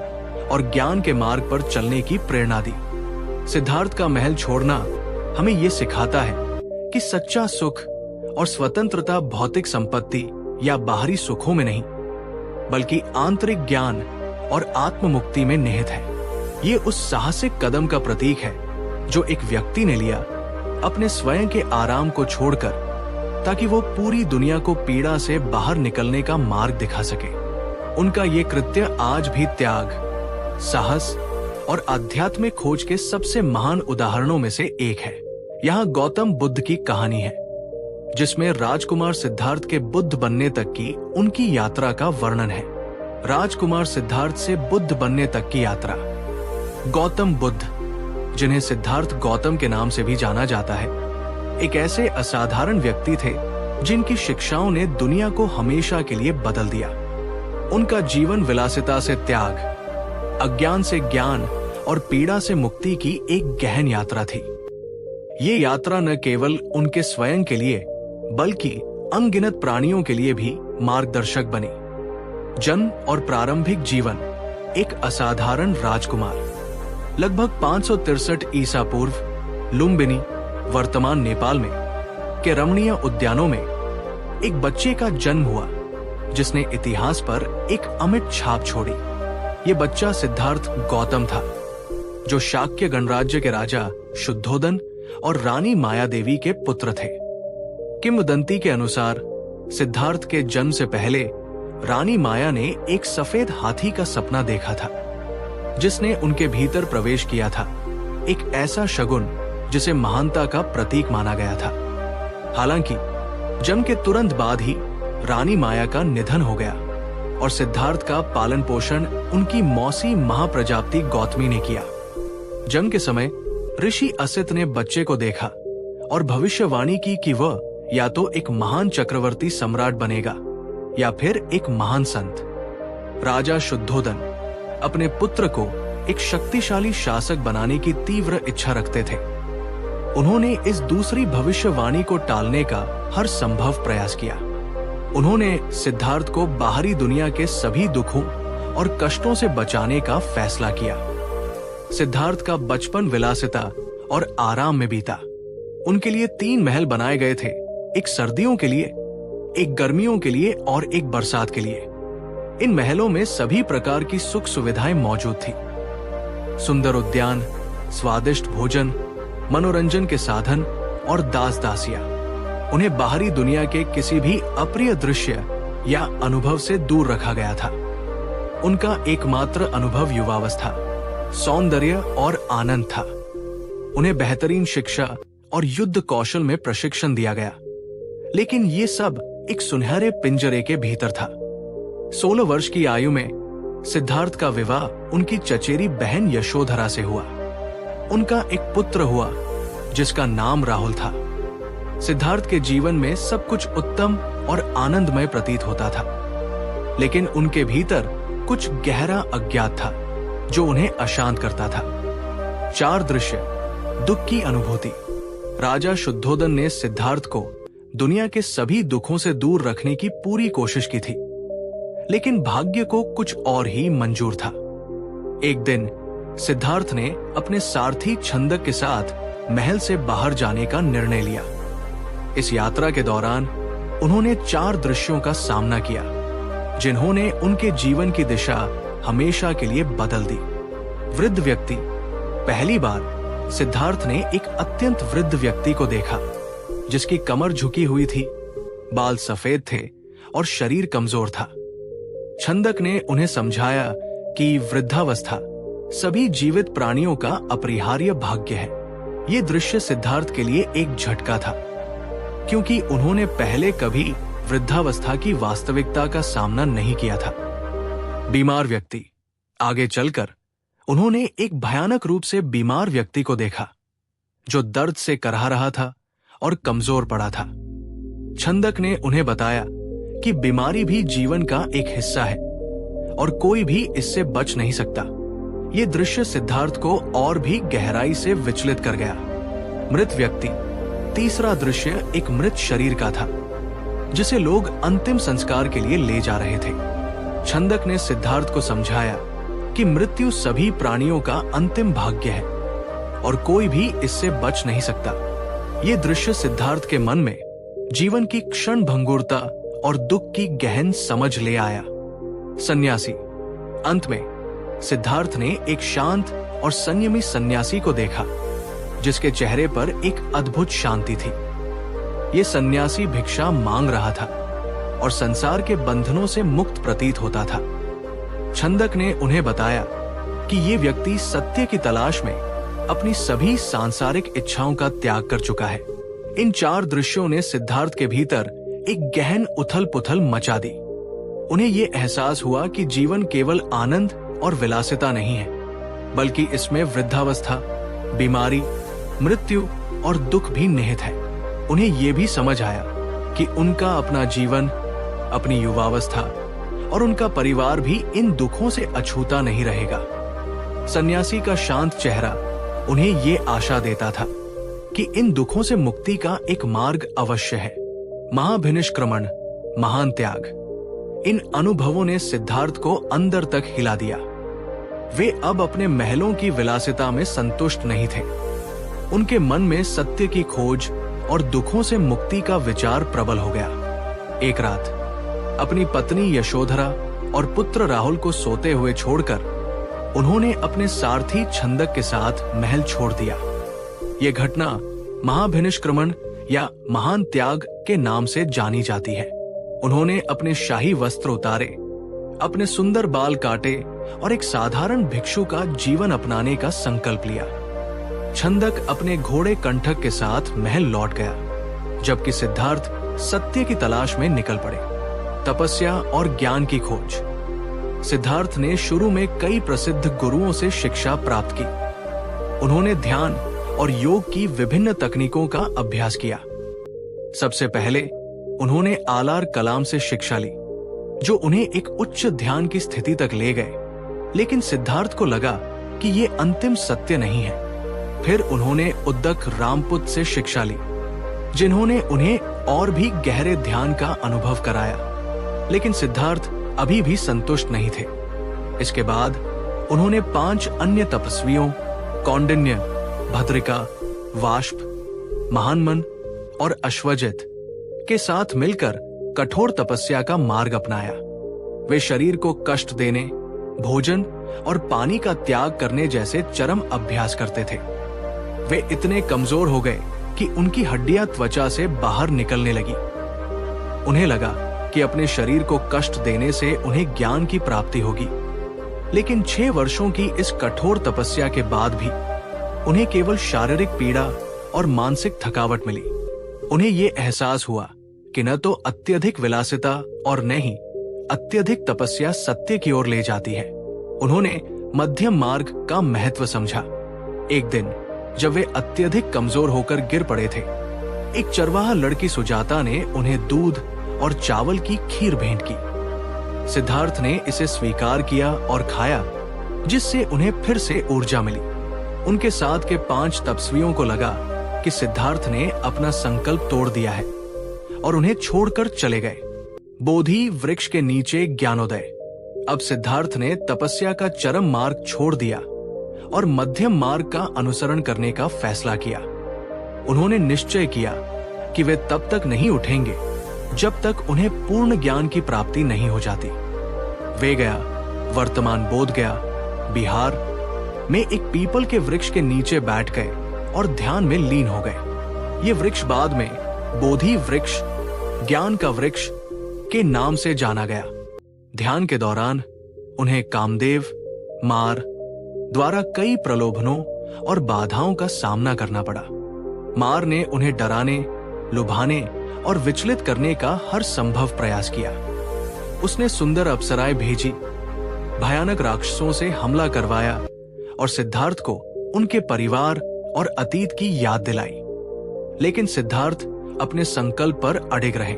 और ज्ञान के मार्ग पर चलने की प्रेरणा दी। सिद्धार्थ का महल छोड़ना हमें यह सिखाता है कि सच्चा सुख और स्वतंत्रता भौतिक संपत्ति या बाहरी सुखों में नहीं, बल्कि आंतरिक ज्ञान और आत्म मुक्ति में निहित है। ये उस साहसिक कदम का प्रतीक है जो एक व्यक्ति ने लिया अपने स्वयं के आराम को छोड़कर, ताकि वो पूरी दुनिया को पीड़ा से बाहर निकलने का मार्ग दिखा सके। उनका ये कृत्य आज भी त्याग, साहस और आध्यात्मिक खोज के सबसे महान उदाहरणों में से एक है। यहाँ गौतम बुद्ध की कहानी है, जिसमें राजकुमार सिद्धार्थ के बुद्ध बनने तक की उनकी यात्रा का वर्णन है। राजकुमार सिद्धार्थ से बुद्ध बनने तक की यात्रा। गौतम बुद्ध, जिन्हें सिद्धार्थ गौतम के नाम से भी जाना जाता है, एक ऐसे असाधारण व्यक्ति थे जिनकी शिक्षाओं ने दुनिया को हमेशा के लिए बदल दिया। उनका जीवन विलासिता से त्याग, अज्ञान से ज्ञान और पीड़ा से मुक्ति की एक गहन यात्रा थी। ये यात्रा न केवल उनके स्वयं के लिए बल्कि अनगिनत प्राणियों के लिए भी मार्गदर्शक बनी। जन्म और प्रारंभिक जीवन। एक असाधारण राजकुमार। लगभग 563 ईसा पूर्व लुम्बिनी, वर्तमान नेपाल में के रमणीय उद्यानों में एक बच्चे का जन्म हुआ जिसने इतिहास पर एक अमिट छाप छोड़ी। ये बच्चा सिद्धार्थ गौतम था, जो शाक्य गणराज्य के राजा शुद्धोदन और रानी मायादेवी के पुत्र थे। किंवदंती के अनुसार सिद्धार्थ के जन्म से पहले रानी माया ने एक सफेद हाथी का सपना देखा था, जिसने उनके भीतर प्रवेश किया था, एक ऐसा शगुन जिसे महानता का प्रतीक माना गया था। हालांकि जन्म के तुरंत बाद ही रानी माया का निधन हो गया और सिद्धार्थ का पालन पोषण उनकी मौसी महाप्रजापति गौतमी ने किया। जन्म के समय ऋषि असित ने बच्चे को देखा और भविष्यवाणी की कि वह या तो एक महान चक्रवर्ती सम्राट बनेगा या फिर एक महान संत। राजा शुद्धोदन अपने पुत्र को एक शक्तिशाली शासक बनाने की तीव्र इच्छा रखते थे। उन्होंने इस दूसरी भविष्यवाणी को टालने का हर संभव प्रयास किया। उन्होंने सिद्धार्थ को बाहरी दुनिया के सभी दुखों और कष्टों से बचाने का फैसला किया। सिद्धार्थ का बचपन विलासिता और आराम में बीता। उनके लिए 3 महल बनाए गए थे, एक सर्दियों के लिए, एक गर्मियों के लिए और एक बरसात के लिए। इन महलों में सभी प्रकार की सुख सुविधाएं मौजूद थी। सुंदर उद्यान, स्वादिष्ट भोजन, मनोरंजन के साधन और दास दासियां। उन्हें बाहरी दुनिया के किसी भी अप्रिय दृश्य या अनुभव से दूर रखा गया था। उनका एकमात्र अनुभव युवावस्था, सौंदर्य और आनंद था। उन्हें बेहतरीन शिक्षा और युद्ध कौशल में प्रशिक्षण दिया गया, लेकिन ये सब एक सुनहरे पिंजरे के भीतर था। 16 वर्ष की आयु में सिद्धार्थ का विवाह उनकी चचेरी बहन यशोधरा से हुआ। उनका एक पुत्र हुआ जिसका नाम राहुल था। सिद्धार्थ के जीवन में सब कुछ उत्तम और आनंदमय प्रतीत होता था, लेकिन उनके भीतर कुछ गहरा अज्ञात था जो उन्हें अशांत करता था। 4 दृश्य। दुख की अनुभूति। राजा शुद्धोदन ने सिद्धार्थ को दुनिया के सभी दुखों से दूर रखने की पूरी कोशिश की थी, लेकिन भाग्य को कुछ और ही मंजूर था। एक दिन सिद्धार्थ ने अपने सारथी छंदक के साथ महल से बाहर जाने का निर्णय लिया। इस यात्रा के दौरान उन्होंने 4 दृश्यों का सामना किया, जिन्होंने उनके जीवन की दिशा हमेशा के लिए बदल दी। वृद्ध व्यक्ति। पहली बार सिद्धार्थ ने एक अत्यंत वृद्ध व्यक्ति को देखा, जिसकी कमर झुकी हुई थी, बाल सफेद थे और शरीर कमजोर था। छंदक ने उन्हें समझाया कि वृद्धावस्था सभी जीवित प्राणियों का अपरिहार्य भाग्य है। ये दृश्य सिद्धार्थ के लिए एक झटका था, क्योंकि उन्होंने पहले कभी वृद्धावस्था की वास्तविकता का सामना नहीं किया था। बीमार व्यक्ति। आगे चलकर उन्होंने एक भयानक रूप से बीमार व्यक्ति को देखा, जो दर्द से कराह रहा था और कमजोर पड़ा था। छंदक ने उन्हें बताया कि बीमारी भी जीवन का एक हिस्सा है और कोई भी इससे बच नहीं सकता। ये दृश्य सिद्धार्थ को और भी गहराई से विचलित कर गया। मृत व्यक्ति। तीसरा दृश्य एक मृत शरीर का था, जिसे लोग अंतिम संस्कार के लिए ले जा रहे थे। छंदक ने सिद्धार्थ को समझाया कि मृत्यु सभी प्राणियों का अंतिम भाग्य है और कोई भी इससे बच नहीं सकता। ये दृश्य सिद्धार्थ के मन में जीवन की क्षण भंगुरता और दुख की गहन समझ ले आया। सन्यासी। अंत में सिद्धार्थ ने एक शांत और संयमी सन्यासी को देखा, जिसके चेहरे पर एक अद्भुत शांति थी। ये सन्यासी भिक्षा मांग रहा था और संसार के बंधनों से मुक्त प्रतीत होता था। छंदक ने उन्हें बताया कि ये व्यक्ति सत्य की तलाश में अपनी सभी सांसारिक इच्छाओं का त्याग कर चुका है। इन 4 दृश्यों ने सिद्धार्थ के भीतर एक गहन उथल पुथल मचा दी। उन्हें ये एहसास हुआ कि जीवन केवल आनंद और विलासिता नहीं है, बल्कि इसमें वृद्धावस्था, बीमारी, मृत्यु और दुख भी निहित है। उन्हें ये भी समझ आया कि उनका अपना जीवन, अपनी युवावस्था और उनका परिवार भी इन दुखों से अछूता नहीं रहेगा। सन्यासी का शांत चेहरा उन्हें ये आशा देता था कि इन दुखों से मुक्ति का एक मार्ग अवश्य है। महाभिनिष्क्रमण, महान त्याग, इन अनुभवों ने सिद्धार्थ को अंदर तक हिला दिया। वे अब अपने महलों की विलासिता में संतुष्ट नहीं थे। उनके मन में सत्य की खोज और दुखों से मुक्ति का विचार प्रबल हो गया। एक रात अपनी पत्नी यशोधरा और पुत्र राहुल को सोते हुए छोड़कर उन्होंने अपने सारथी छंदक के साथ महल छोड़ दिया। ये घटना महाभिनिष्क्रमण या महान त्याग के नाम से जानी जाती है। उन्होंने अपने शाही वस्त्र उतारे, अपने सुंदर बाल काटे और एक साधारण भिक्षु का जीवन अपनाने का संकल्प लिया। छंदक अपने घोड़े कंठक के साथ महल लौट गया, जबकि सिद्धार्थ सत्य की तलाश में निकल पड़े। तपस्या और ज्ञान की खोज। सिद्धार्थ ने शुरू में कई प्रसिद्ध गुरुओं से शिक्षा प्राप्त की। उन्होंने ध्यान और योग की विभिन्न तकनीकों का अभ्यास किया। सबसे पहले उन्होंने आलार कलाम से शिक्षा ली, जो उन्हें एक उच्च ध्यान की स्थिति तक ले गए। लेकिन सिद्धार्थ को लगा कि ये अंतिम सत्य नहीं है। फिर उन्होंने उद्दक रामपुत से शिक्षा ली, जिन्होंने उन्हें और भी गहरे ध्यान का अनुभव कराया। लेकिन सिद्धार्थ अभी भी संतुष्ट नहीं थे। इसके बाद उन्होंने 5 अन्य तपस्वियों कौंडिन्य, भद्रिका, वाष्प, महानमन और अश्वजित के साथ मिलकर कठोर तपस्या का मार्ग अपनाया। वे शरीर को कष्ट देने, भोजन और पानी का त्याग करने जैसे चरम अभ्यास करते थे। वे इतने कमजोर हो गए कि उनकी हड्डियां त्वचा से बाहर निकलने लगी। उन्हें लगा कि अपने शरीर को कष्ट देने से उन्हें ज्ञान की प्राप्ति होगी। लेकिन 6 वर्षों की इस कठोर तपस्या के बाद भी उन्हें केवल शारीरिक पीड़ा और मानसिक थकावट मिली। उन्हें ये एहसास हुआ कि न तो अत्यधिक विलासिता और न ही अत्यधिक तपस्या सत्य की ओर ले जाती है। उन्होंने मध्यम मार्ग का महत्व समझा। एक दिन जब वे अत्यधिक कमजोर होकर गिर पड़े थे, एक चरवाहा लड़की सुजाता ने उन्हें दूध और चावल की खीर भेंट की। सिद्धार्थ ने इसे स्वीकार किया और खाया, जिससे उन्हें फिर से ऊर्जा मिली। उनके साथ के 5 तपस्वियों को लगा कि सिद्धार्थ ने अपना संकल्प तोड़ दिया है और उन्हें छोड़कर चले गए। बोधि वृक्ष के नीचे ज्ञानोदय। अब सिद्धार्थ ने तपस्या का चरम मार्ग छोड़ दिया और मध्यम मार्ग का अनुसरण करने का फैसला किया। उन्होंने निश्चय किया कि वे तब तक नहीं उठेंगे जब तक उन्हें पूर्ण ज्ञान की प्राप्ति नहीं हो जाती। वे गया वर्तमान बोध गया बिहार में एक पीपल के वृक्ष के नीचे बैठ गए और ध्यान में लीन हो गए। ये वृक्ष बाद में बोधि वृक्ष, ज्ञान का वृक्ष के नाम से जाना गया। ध्यान के दौरान उन्हें कामदेव, मार द्वारा कई प्रलोभनों और बाधाओं का सामना करना पड़ा। मार ने उन्हें डराने, लुभाने और विचलित करने का हर संभव प्रयास किया। उसने सुंदर अप्सराएं भेजी, भयानक राक्षसों से हमला करवाया और सिद्धार्थ को उनके परिवार और अतीत की याद दिलाई। लेकिन सिद्धार्थ अपने संकल्प पर अडिग रहे।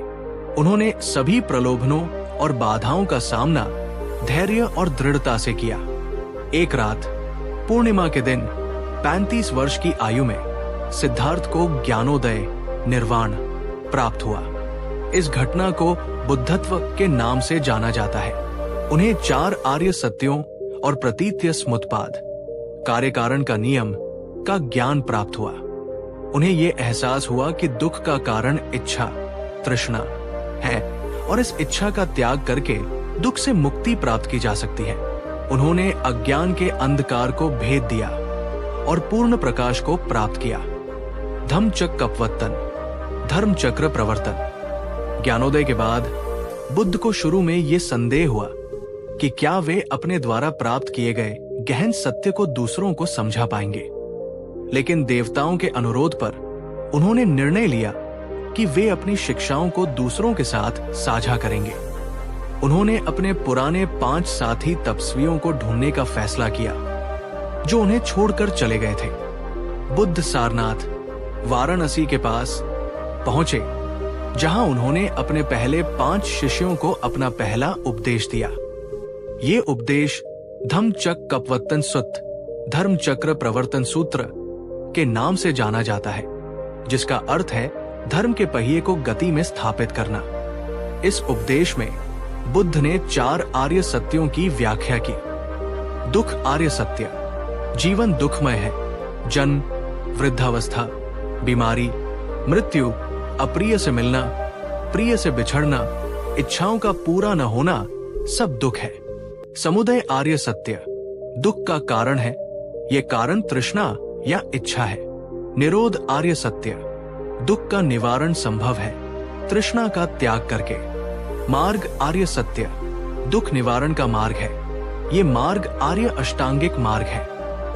उन्होंने सभी प्रलोभनों और बाधाओं का सामना धैर्य और दृढ़ता से किया। एक रात पूर्णिमा के दिन 35 वर्ष की आयु में सिद्धार्थ को ज्ञानोदय, निर्वाण प्राप्त हुआ। इस घटना को बुद्धत्व के नाम से जाना जाता है। उन्हें 4 आर्य सत्यों और प्रतीत्य स्मुत्पाद, कार्य कारण का नियम का ज्ञान प्राप्त हुआ। उन्हें यह एहसास हुआ कि दुख का कारण इच्छा, तृष्णा है और इस इच्छा का त्याग करके दुख से मुक्ति प्राप्त की जा सकती है। उन्होंने अज्ञान के अंधकार को भेद दिया और पूर्ण प्रकाश को प्राप्त किया। धम्मचक्र कपवत्तन, धर्म चक्र प्रवर्तन। ज्ञानोदय के बाद बुद्ध को शुरू में यह संदेह हुआ कि क्या वे अपने द्वारा प्राप्त किए गए गहन सत्य को दूसरों को समझा पाएंगे। लेकिन देवताओं के अनुरोध पर उन्होंने निर्णय लिया कि वे अपनी शिक्षाओं को दूसरों के साथ साझा करेंगे। उन्होंने अपने पुराने 5 साथी तपस्वियों को ढूंढने का फैसला किया, जो उन्हें छोड़कर चले गए थे। बुद्ध सारनाथ, वाराणसी के पास पहुंचे, जहां उन्होंने अपने पहले 5 शिष्यों को अपना पहला उपदेश दिया। ये उपदेश धम्मचक्र कपवत्तन सुत्त धर्म चक्र प्रवर्तन सूत्र के नाम से जाना जाता है, जिसका अर्थ है धर्म के पहिए को गति में स्थापित करना। इस उपदेश में बुद्ध ने 4 आर्य सत्यों की व्याख्या की। दुख आर्य सत्य, जीवन दुखमय है। जन्म, वृद्धावस्था, बीमारी, मृत्यु, अप्रिय से मिलना, प्रिय से बिछड़ना, इच्छाओं का पूरा न होना, सब दुख है। समुदय आर्य सत्य, दुख का कारण है। ये कारण तृष्णा या इच्छा है। निरोध आर्य सत्य, दुख का निवारण संभव है तृष्णा का त्याग करके। मार्ग आर्य सत्य, दुख निवारण का मार्ग है। ये मार्ग आर्य अष्टांगिक मार्ग है।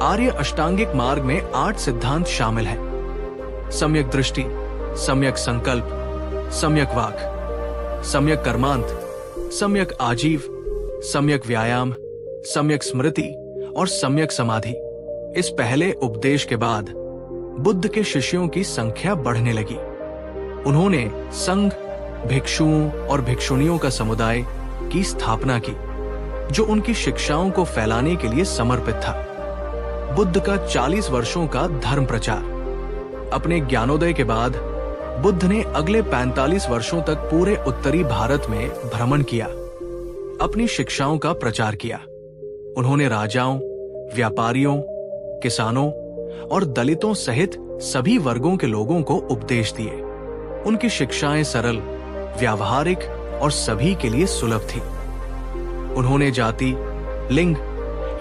आर्य अष्टांगिक मार्ग में 8 सिद्धांत शामिल हैं। सम्यक दृष्टि, सम्यक संकल्प, सम्यक वाक, सम्यक कर्मांत, सम्यक आजीव, सम्यक व्यायाम, सम्यक स्मृति और सम्यक समाधि। इस पहले उपदेश के बाद बुद्ध के शिष्यों की संख्या बढ़ने लगी। उन्होंने संघ, भिक्षुओं और भिक्षुणियों का समुदाय की स्थापना की, जो उनकी शिक्षाओं को फैलाने के लिए समर्पित था। बुद्ध का 40 वर्षों का धर्म प्रचार। अपने ज्ञानोदय के बाद बुद्ध ने अगले 45 वर्षों तक पूरे उत्तरी भारत में भ्रमण किया, अपनी शिक्षाओं का प्रचार किया। उन्होंने राजाओं, व्यापारियों, किसानों और दलितों सहित सभी वर्गों के लोगों को उपदेश दिए। उनकी शिक्षाएं सरल, व्यावहारिक और सभी के लिए सुलभ थी। उन्होंने जाति, लिंग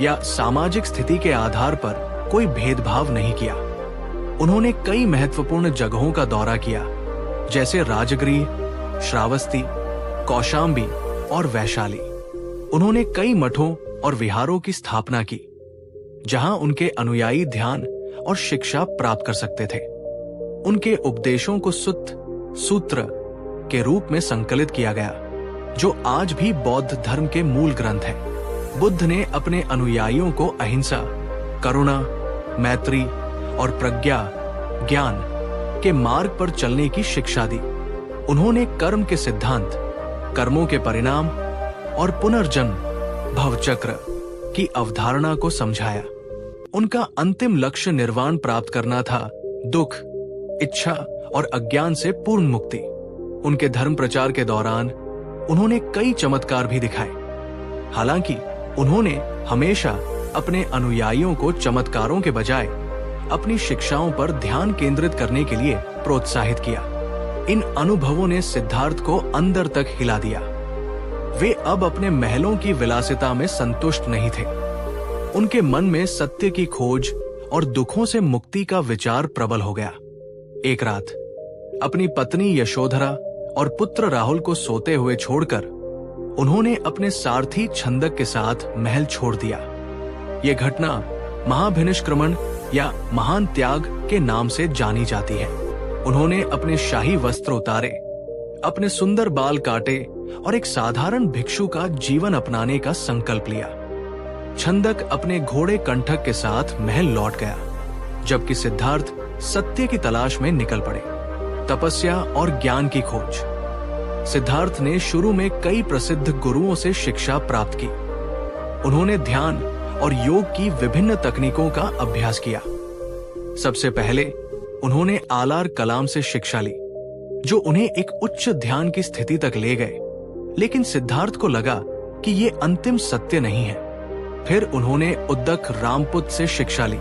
या सामाजिक स्थिति के आधार पर कोई भेदभाव नहीं किया। उन्होंने कई महत्वपूर्ण जगहों का दौरा किया, जैसे राजगृह, श्रावस्ती, कौशाम्बी और वैशाली। उन्होंने कई मठों और विहारों की स्थापना की, जहां उनके अनुयायी ध्यान और शिक्षा प्राप्त कर सकते थे। उनके उपदेशों को सुत्त, सूत्र के रूप में संकलित किया गया, जो आज भी बौद्ध धर्म के मूल ग्रंथ है। बुद्ध ने अपने अनुयायियों को अहिंसा, करुणा, मैत्री और प्रज्ञा, ज्ञान के मार्ग पर चलने की शिक्षा दी। उन्होंने कर्म के सिद्धांत, कर्मों के परिणाम और पुनर्जन्म, भवचक्र की अवधारणा को समझाया। उनका अंतिम लक्ष्य निर्वाण प्राप्त करना था, दुख, इच्छा और अज्ञान से पूर्ण मुक्ति। उनके धर्म प्रचार के दौरान उन्होंने कई चमत्कार भी दिखाए। हालांकि उन्होंने हमेशा अपने अनुयायियों को चमत्कारों के बजाय अपनी शिक्षाओं पर ध्यान केंद्रित करने के लिए प्रोत्साहित किया। इन अनुभवों ने सिद्धार्थ को अंदर तक हिला दिया। वे अब अपने महलों की विलासिता में संतुष्ट नहीं थे। उनके मन में सत्य की खोज और दुखों से मुक्ति का विचार प्रबल हो गया। एक रात अपनी पत्नी यशोधरा और पुत्र राहुल को सोते हुए छोड़कर उन्होंने अपने सारथी छंदक के साथ महल छोड़ दिया। यह घटना महाभिनिष्क्रमण या महान त्याग के नाम से जानी जाती है। उन्होंने अपने शाही वस्त्र उतारे, अपने सुंदर बाल काटे और एक साधारण भिक्षु का जीवन अपनाने का संकल्प लिया। छंदक अपने घोड़े कंठक के साथ महल लौट गया, जबकि सिद्धार्थ सत्य की तलाश में निकल पड़े। तपस्या और ज्ञान की खोज। सिद्धार्थ ने शुरू में कई प्रसिद्ध गुरुओं से शिक्षा प्राप्त की। उन्होंने ध्यान और योग की विभिन्न तकनीकों का अभ्यास किया। सबसे पहले उन्होंने आलार कलाम से शिक्षा ली, जो उन्हें एक उच्च ध्यान की स्थिति तक ले गए। लेकिन सिद्धार्थ को लगा कि ये अंतिम सत्य नहीं है। फिर उन्होंने उद्दक रामपुत से शिक्षा ली,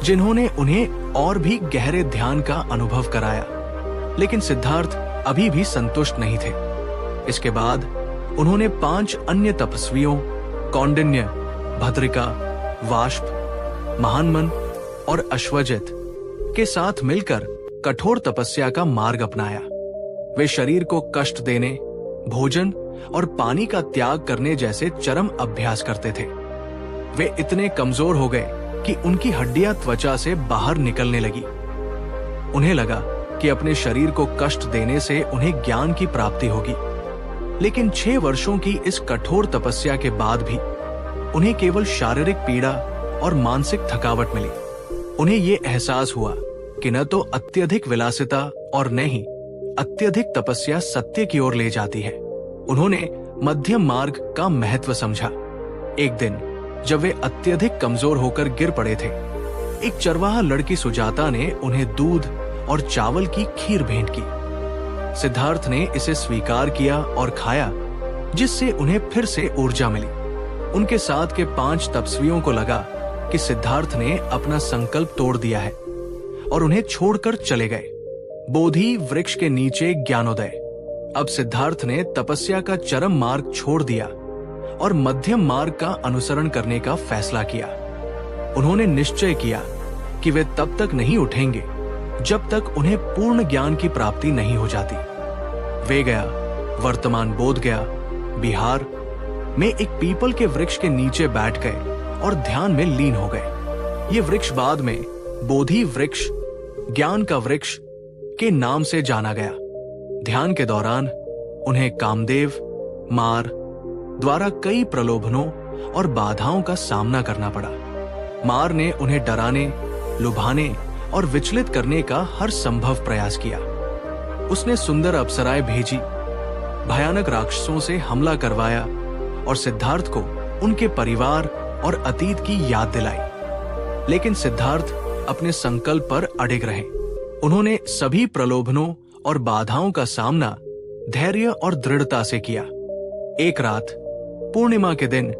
जिन्होंने उन्हें और भी गहरे ध्यान का अनुभव कराया। लेकिन सिद्धार्थ अभी भी संतुष्ट नहीं थे। इसके बाद उन्होंने 5 अन्य तपस्वियों कौंडिन्य, भद्रिका, वाष्प, महानमन और अश्वजित के साथ मिलकर कठोर तपस्या का मार्ग अपनाया। वे शरीर को कष्ट देने, भोजन और पानी का त्याग करने जैसे चरम अभ्यास करते थे। वे इतने कमजोर हो गए कि उनकी हड्डियां त्वचा से बाहर निकलने लगी। उन्हें लगा कि अपने शरीर को कष्ट देने से उन्हें ज्ञान की प्राप्ति होगी। लेकिन 6 वर्षों की इस कठोर तपस्या के बाद भी उन्हें केवल शारीरिक पीड़ा और मानसिक थकावट मिली। उन्हें ये एहसास हुआ कि न तो अत्यधिक विलासिता और न ही अत्यधिक तपस्या सत्य की ओर ले जाती है। उन्होंने मध्यम मार्ग का महत्व समझा। एक दिन जब वे अत्यधिक कमजोर होकर गिर पड़े थे, एक चरवाहा लड़की सुजाता ने उन्हें दूध और चावल की खीर भेंट की। सिद्धार्थ ने इसे स्वीकार किया और खाया, जिससे उन्हें फिर से ऊर्जा मिली। उनके साथ के 5 तपस्वियों को लगा कि सिद्धार्थ ने अपना संकल्प तोड़ दिया है और उन्हें छोड़कर चले गए। बोधि वृक्ष के नीचे ज्ञानोदय। अब सिद्धार्थ ने तपस्या का चरम मार्ग छोड़ दिया और मध्यम मार्ग का अनुसरण करने का फैसला किया। उन्होंने निश्चय किया कि वे तब तक नहीं उठेंगे जब तक उन्हें पूर्ण ज्ञान की प्राप्ति नहीं हो जाती। वे गया वर्तमान बोध गया बिहार में एक पीपल के वृक्ष के नीचे बैठ गए और ध्यान में लीन हो गए। ये वृक्ष बाद में बोधि वृक्ष, ज्ञान का वृक्ष के नाम से जाना गया। ध्यान के दौरान उन्हें कामदेव, मार द्वारा कई प्रलोभनों और बाधाओं का सामना करना पड़ा। मार ने उन्हें डराने, लुभाने और विचलित करने का हर संभव प्रयास किया। उसने सुंदर अप्सराएं भेजी, भयानक राक्षसों से हमला करवाया और सिद्धार्थ को उनके परिवार और अतीत की याद दिलाई। लेकिन सिद्धार्थ अपने संकल्प पर अडिग रहे। उन्होंने सभी प्रलोभनों और बाधाओं का सामना धैर्य और दृढ़ता से किया। एक रात पूर्णिमा के दिन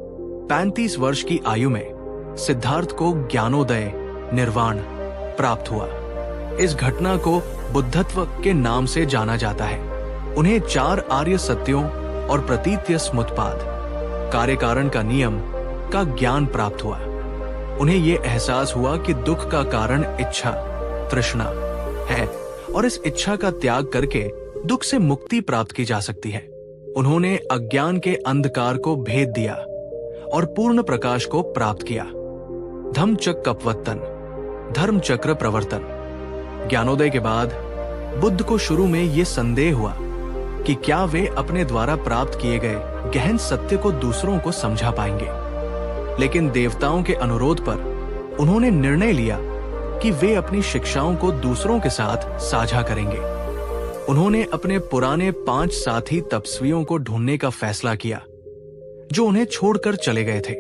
35 वर्ष की आयु में सिद्धार्थ को ज्ञानोदय, निर्वाण प्राप्त हुआ। इस घटना को बुद्धत्व के नाम से जाना जाता है। उन्हें 4 आर्य सत्यों और प्रतीत्य समुत्पाद, कार्यकारण का नियम का ज्ञान प्राप्त हुआ। उन्हें यह एहसास हुआ कि दुख का कारण इच्छा, तृष्णा है और इस इच्छा का त्याग करके दुख से मुक्ति प्राप्त की जा सकती है। उन्होंने अज्ञान के अंधकार को भेद दिया और पूर्ण प्रकाश को प्राप्त किया। धम्मचक्र कपवत्तन, धर्म चक्र प्रवर्तन। ज्ञानोदय के बाद बुद्ध को शुरू में यह संदेह हुआ कि क्या वे अपने द्वारा प्राप्त किए गए गहन सत्य को दूसरों को समझा पाएंगे। लेकिन देवताओं के अनुरोध पर उन्होंने निर्णय लिया कि वे अपनी शिक्षाओं को दूसरों के साथ साझा करेंगे। उन्होंने अपने पुराने 5 साथी तपस्वियों को ढूंढने का फैसला किया जो उन्हें छोड़कर चले गए थे।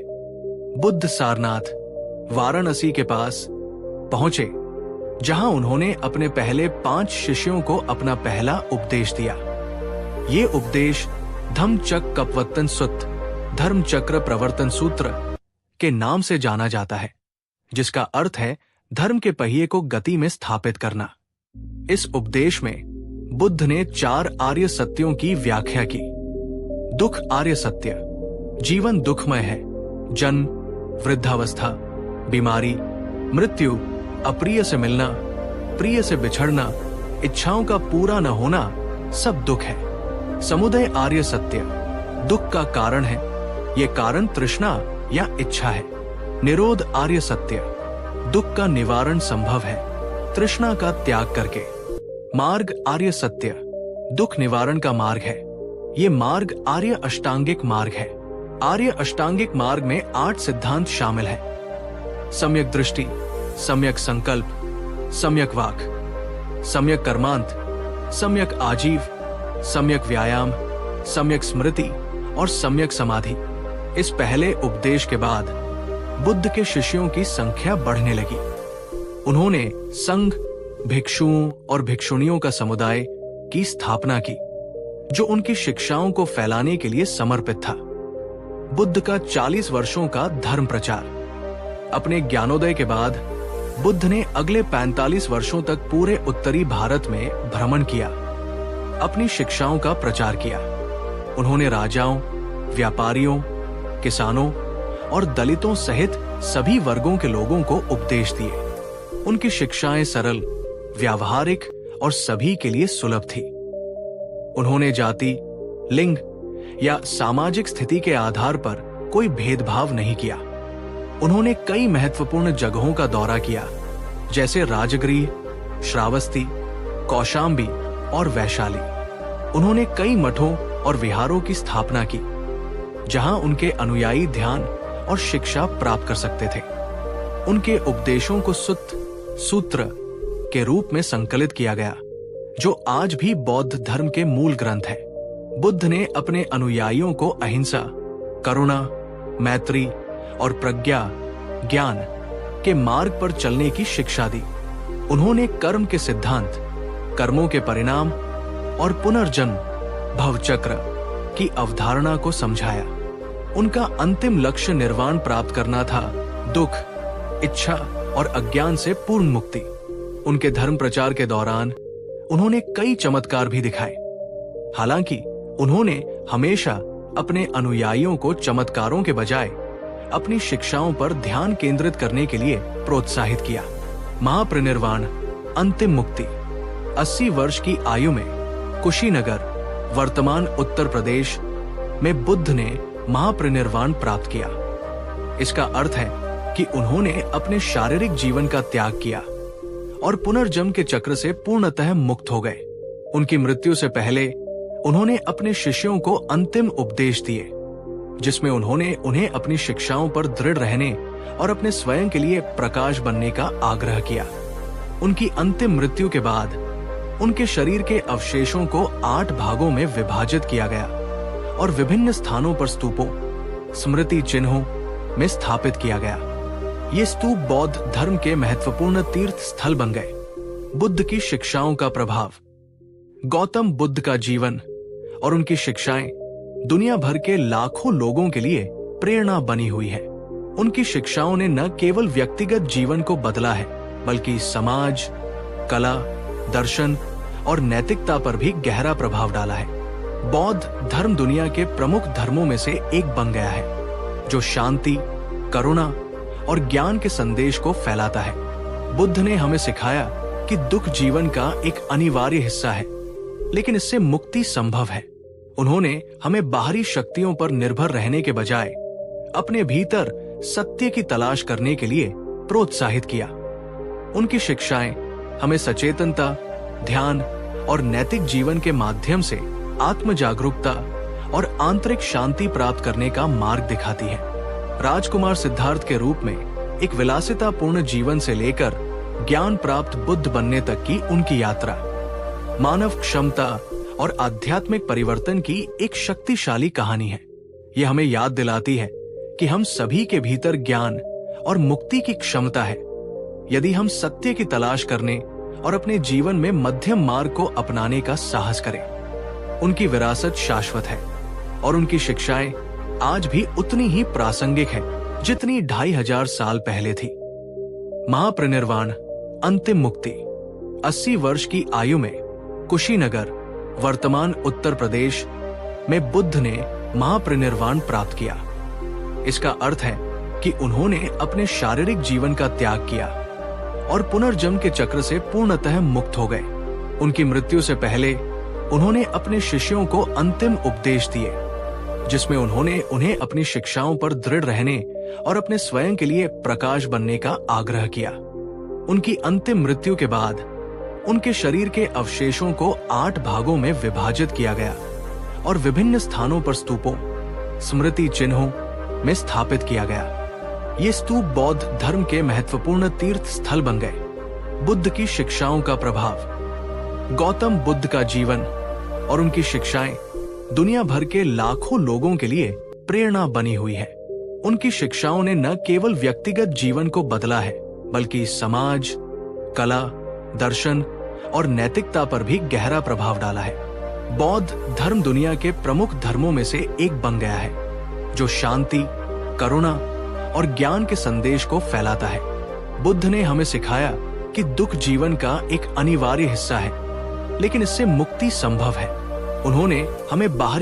बुद्ध सारनाथ, वाराणसी के पास पहुंचे, जहां उन्होंने अपने पहले 5 शिष्यों को अपना पहला उपदेश दिया। ये उपदेश धम्मचक्र कपवत्तन सुत्त, धर्म चक्र प्रवर्तन सूत्र के नाम से जाना जाता है, जिसका अर्थ है धर्म के पहिए को गति में स्थापित करना। इस उपदेश में बुद्ध ने 4 आर्य सत्यों की व्याख्या की। दुख आर्य सत्य, जीवन दुखमय है। जन्म, वृद्धावस्था, बीमारी, मृत्यु, अप्रिय से मिलना, प्रिय से बिछड़ना, इच्छाओं का पूरा न होना, सब दुख है। समुदय आर्य सत्य, दुख का कारण है। ये कारण तृष्णा या इच्छा है। निरोध आर्य सत्य, दुख का निवारण संभव है तृष्णा का त्याग करके। मार्ग आर्य सत्य, दुख निवारण का मार्ग है। ये मार्ग आर्य अष्टांगिक मार्ग है। आर्य अष्टांगिक मार्ग में 8 सिद्धांत शामिल है। सम्यक दृष्टि, सम्यक संकल्प, सम्यक वाक, सम्यक कर्मांत, सम्यक आजीव, सम्यक व्यायाम, सम्यक स्मृति और सम्यक समाधि। इस पहले उपदेश के बाद बुद्ध के शिष्यों की संख्या बढ़ने लगी। उन्होंने संघ, भिक्षुओं और भिक्षुणियों का समुदाय की स्थापना की, जो उनकी शिक्षाओं को फैलाने के लिए समर्पित था। बुद्ध का 40 वर्षों का धर्म प्रचार। अपने ज्ञानोदय के बाद बुद्ध ने अगले 45 वर्षों तक पूरे उत्तरी भारत में भ्रमण किया, अपनी शिक्षाओं का प्रचार किया। उन्होंने राजाओं, व्यापारियों, किसानों और दलितों सहित सभी वर्गों के लोगों को उपदेश दिए। उनकी शिक्षाएं सरल, व्यावहारिक और सभी के लिए सुलभ थी। उन्होंने जाति, लिंग या सामाजिक स्थिति के आधार पर कोई भेदभाव नहीं किया। उन्होंने कई महत्वपूर्ण जगहों का दौरा किया, जैसे राजगृह, श्रावस्ती, कौशाम्बी और वैशाली। उन्होंने कई मठों और विहारों की स्थापना की, जहां उनके अनुयायी ध्यान और शिक्षा प्राप्त कर सकते थे। उनके उपदेशों को सुत्त, सूत्र के रूप में संकलित किया गया, जो आज भी बौद्ध धर्म के मूल ग्रंथ है। बुद्ध ने अपने अनुयायियों को अहिंसा, करुणा, मैत्री और प्रज्ञा, ज्ञान के मार्ग पर चलने की शिक्षा दी। उन्होंने कर्म के सिद्धांत, कर्मों के परिणाम और पुनर्जन्म, भवचक्र की अवधारणा को समझाया। उनका अंतिम लक्ष्य निर्वाण प्राप्त करना था, दुख, इच्छा और अज्ञान से पूर्ण मुक्ति। उनके धर्म प्रचार के दौरान उन्होंने कई चमत्कार भी दिखाए। हालांकि उन्होंने हमेशा अपने अनुयायियों को चमत्कारों के बजाय अपनी शिक्षाओं पर ध्यान केंद्रित करने के लिए प्रोत्साहित किया। महापरिनिर्वाण, अंतिम मुक्ति। 80 वर्ष की आयु में कुशीनगर, वर्तमान उत्तर प्रदेश में बुद्ध ने महापरिनिर्वाण प्राप्त किया। इसका अर्थ है कि उन्होंने अपने शारीरिक जीवन का त्याग किया और पुनर्जन्म के चक्र से पूर्णतः मुक्त हो गए। उनकी मृत्यु से पहले उन्होंने अपने शिष्यों को अंतिम उपदेश दिए, जिसमें उन्होंने उन्हें अपनी शिक्षाओं पर दृढ़ रहने और अपने स्वयं के लिए प्रकाश बनने का आग्रह किया। उनकी अंतिम मृत्यु के बाद उनके शरीर के अवशेषों को 8 भागों में विभाजित किया गया और विभिन्न स्थानों पर स्तूपों, स्मृति चिन्हों में स्थापित किया गया। ये स्तूप बौद्ध धर्म के महत्वपूर्ण तीर्थ स्थल बन गए। बुद्ध की शिक्षाओं का प्रभाव। गौतम बुद्ध का जीवन और उनकी शिक्षाएं दुनिया भर के लाखों लोगों के लिए प्रेरणा बनी हुई है। उनकी शिक्षाओं ने न केवल व्यक्तिगत जीवन को बदला है, बल्कि समाज, कला, दर्शन और नैतिकता पर भी गहरा प्रभाव डाला है। बौद्ध धर्म दुनिया के प्रमुख धर्मों में से एक बन गया है, जो शांति, करुणा और ज्ञान के संदेश को फैलाता है। बुद्ध ने हमें सिखाया कि दुख जीवन का एक अनिवार्य हिस्सा है, लेकिन इससे मुक्ति संभव है। उन्होंने हमें बाहरी शक्तियों पर निर्भर रहने के बजाय अपने भीतर सत्य की तलाश करने के लिए प्रोत्साहित किया। उनकी शिक्षाएं हमें सचेतनता, ध्यान और नैतिक जीवन के माध्यम से आत्म जागरूकता और आंतरिक शांति प्राप्त करने का मार्ग दिखाती है। राजकुमार सिद्धार्थ के रूप में एक विलासितापूर्ण जीवन से लेकर ज्ञान प्राप्त बुद्ध बनने तक की उनकी यात्रा मानव क्षमता और आध्यात्मिक परिवर्तन की एक शक्तिशाली कहानी है। यह हमें याद दिलाती है कि हम सभी के भीतर ज्ञान और मुक्ति की क्षमता है, यदि हम सत्य की तलाश करने और अपने जीवन में मध्यम मार्ग को अपनाने का साहस करें। उनकी विरासत शाश्वत है और उनकी शिक्षाएं आज भी उतनी ही प्रासंगिक है जितनी 2500 साल पहले थी। महापरिनिर्वाण, अंतिम मुक्ति। 80 वर्ष की आयु में कुशीनगर, वर्तमान उत्तर प्रदेश में बुद्ध ने महापरिनिर्वाण प्राप्त किया। इसका अर्थ है कि उन्होंने अपने शारीरिक जीवन का त्याग किया और पुनर्जन्म के चक्र से पूर्णतः मुक्त हो गए। उनकी मृत्यु से पहले उन्होंने अपने शिष्यों को अंतिम उपदेश दिए, जिसमें उन्होंने उन्हें अपनी शिक्षाओं पर दृढ़ रहने और अपने स्वयं के लिए प्रकाश बनने का आग्रह किया। उनकी अंतिम मृत्यु के बाद उनके शरीर के अवशेषों को 8 भागों में विभाजित किया गया और विभिन्न स्थानों पर स्तूपों, स्मृति चिन्हों में स्थापित किया गया। ये स्तूप बौद्ध धर्म के महत्वपूर्ण तीर्थ स्थल बन गए। बुद्ध की शिक्षाओं का प्रभाव। गौतम बुद्ध का जीवन और उनकी शिक्षाएं दुनिया भर के लाखों लोगों के लिए प्रेरणा बनी हुई है। उनकी शिक्षाओं ने न केवल व्यक्तिगत जीवन को बदला है, बल्कि समाज, कला, दर्शन और नैतिकता पर भी गहरा प्रभाव डाला है। बौद्ध धर्म दुनिया के प्रमुख धर्मों में से एक बन गया है, जो शांति, करुणा और ज्ञान के संदेश को फैलाता है। बुद्ध ने हमें सिखाया कि दुख जीवन का एक अनिवार्य हिस्सा है, लेकिन इससे मुक्ति संभव है। उन्होंने हमें बाहरी